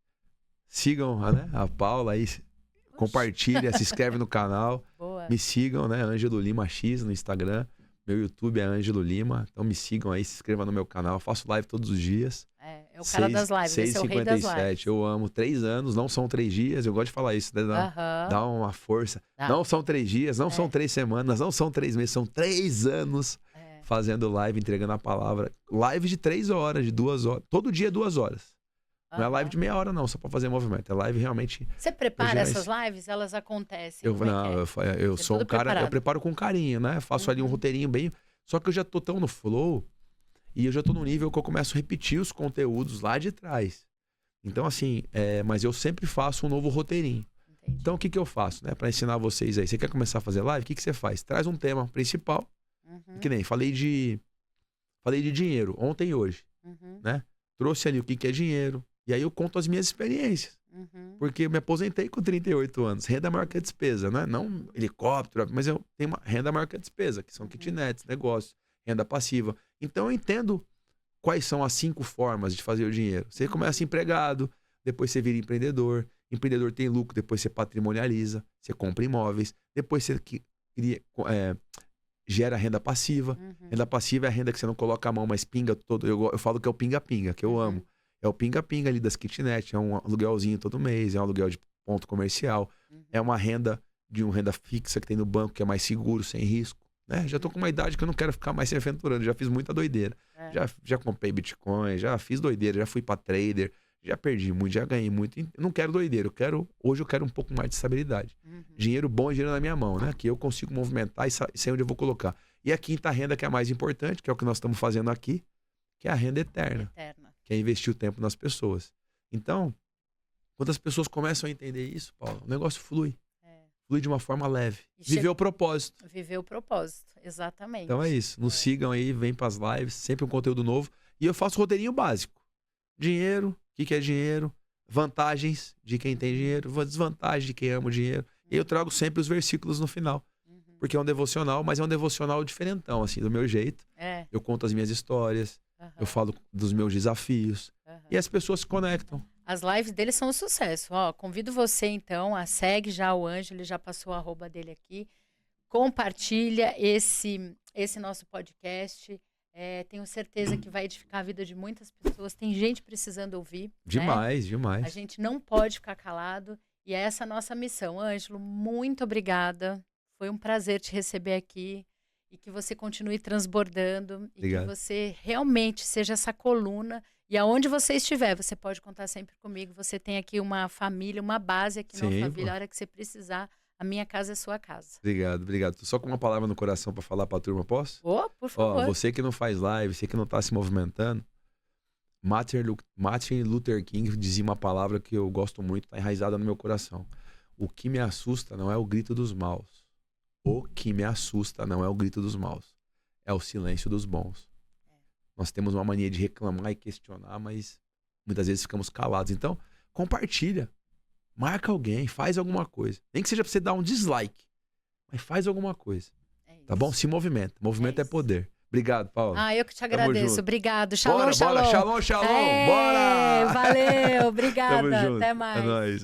sigam, né, a Paula aí, compartilha, se inscreve no canal. Boa. Me sigam, né, Ângelo Lima X no Instagram. Meu YouTube é Ângelo Lima, então me sigam aí, se inscrevam no meu canal. Eu faço live todos os dias. É o cara das lives, esse é o rei das lives. Eu amo. 3 anos, não são 3 dias. Eu gosto de falar isso, né? Dá uma força. Não são 3 dias, não são 3 semanas, não são 3 meses, são 3 anos fazendo live, entregando a palavra. Live de 3 horas, de 2 horas. Todo dia 2 horas. Não é live de meia hora, não, só pra fazer movimento. É live realmente... Você prepara essas lives? Elas acontecem? Eu sou um cara... Eu preparo com carinho, né? Faço ali um roteirinho bem... Só que eu já tô tão no flow e eu já tô no nível que eu começo a repetir os conteúdos lá de trás. Então, assim... mas eu sempre faço um novo roteirinho. Entendi. Então, o que eu faço, né? Pra ensinar vocês aí. Você quer começar a fazer live? O que você faz? Traz um tema principal. Que nem... Falei de dinheiro ontem e hoje. Né? Trouxe ali o que é dinheiro. E aí eu conto as minhas experiências. Porque eu me aposentei com 38 anos. Renda maior que a despesa, né? Não helicóptero, mas eu tenho uma renda maior que a despesa, que são kitnets, negócios, renda passiva. Então eu entendo quais são as 5 formas de fazer o dinheiro. Você começa empregado, depois você vira empreendedor. Empreendedor tem lucro, depois você patrimonializa, você compra imóveis, depois você gera renda passiva. Renda passiva é a renda que você não coloca a mão, mas pinga todo. Eu falo que é o pinga-pinga, que eu amo. É o pinga-pinga ali das kitnet, é um aluguelzinho todo mês, é um aluguel de ponto comercial, é uma renda renda fixa que tem no banco, que é mais seguro, sem risco. Né? Já tô com uma idade que eu não quero ficar mais se aventurando, já fiz muita doideira. Já comprei Bitcoin, já fiz doideira, já fui pra trader, já perdi muito, já ganhei muito. Eu não quero doideira, hoje eu quero um pouco mais de estabilidade. Dinheiro bom, dinheiro na minha mão, né? Que eu consigo movimentar e sei onde eu vou colocar. E a quinta renda, que é a mais importante, que é o que nós estamos fazendo aqui, que é a renda eterna. Que é investir o tempo nas pessoas. Então, quando as pessoas começam a entender isso, Paulo, o negócio flui. Flui de uma forma leve. Viver o propósito. Viver o propósito, exatamente. Então é isso. Nos sigam aí, vem pras lives, sempre um conteúdo novo. E eu faço roteirinho básico. Dinheiro, o que é dinheiro? Vantagens de quem tem dinheiro, desvantagem de quem ama o dinheiro. E eu trago sempre os versículos no final. Porque é um devocional, mas é um devocional diferentão, assim, do meu jeito. Eu conto as minhas histórias, eu falo dos meus desafios. E as pessoas se conectam. As lives dele são um sucesso. Ó, convido você, então, a segue já o Ângelo, ele já passou o @ dele aqui. Compartilha esse nosso podcast. Tenho certeza que vai edificar a vida de muitas pessoas. Tem gente precisando ouvir. Demais, né? demais. A gente não pode ficar calado. E é essa a nossa missão. Ângelo, muito obrigada. Foi um prazer te receber aqui. E que você continue transbordando. Obrigado. E que você realmente seja essa coluna. E aonde você estiver, você pode contar sempre comigo. Você tem aqui uma família, uma base aqui no Alphaville. A hora que você precisar, a minha casa é sua casa. Obrigado, obrigado. Tô só com uma palavra no coração para falar pra turma, posso? Por favor. Você que não faz live, você que não tá se movimentando. Martin Luther King dizia uma palavra que eu gosto muito, tá enraizada no meu coração. O que me assusta não é o grito dos maus. O que me assusta não é o grito dos maus. É o silêncio dos bons. Nós temos uma mania de reclamar e questionar, mas muitas vezes ficamos calados. Então, compartilha. Marca alguém, faz alguma coisa. Nem que seja pra você dar um dislike, mas faz alguma coisa. Tá bom? Se movimenta. Movimento é poder. Obrigado, Paula. Eu que te agradeço. Obrigado. Shalom, bora, shalom. Bora, shalom, shalom. Bora! Valeu, obrigada. Até mais. É nóis.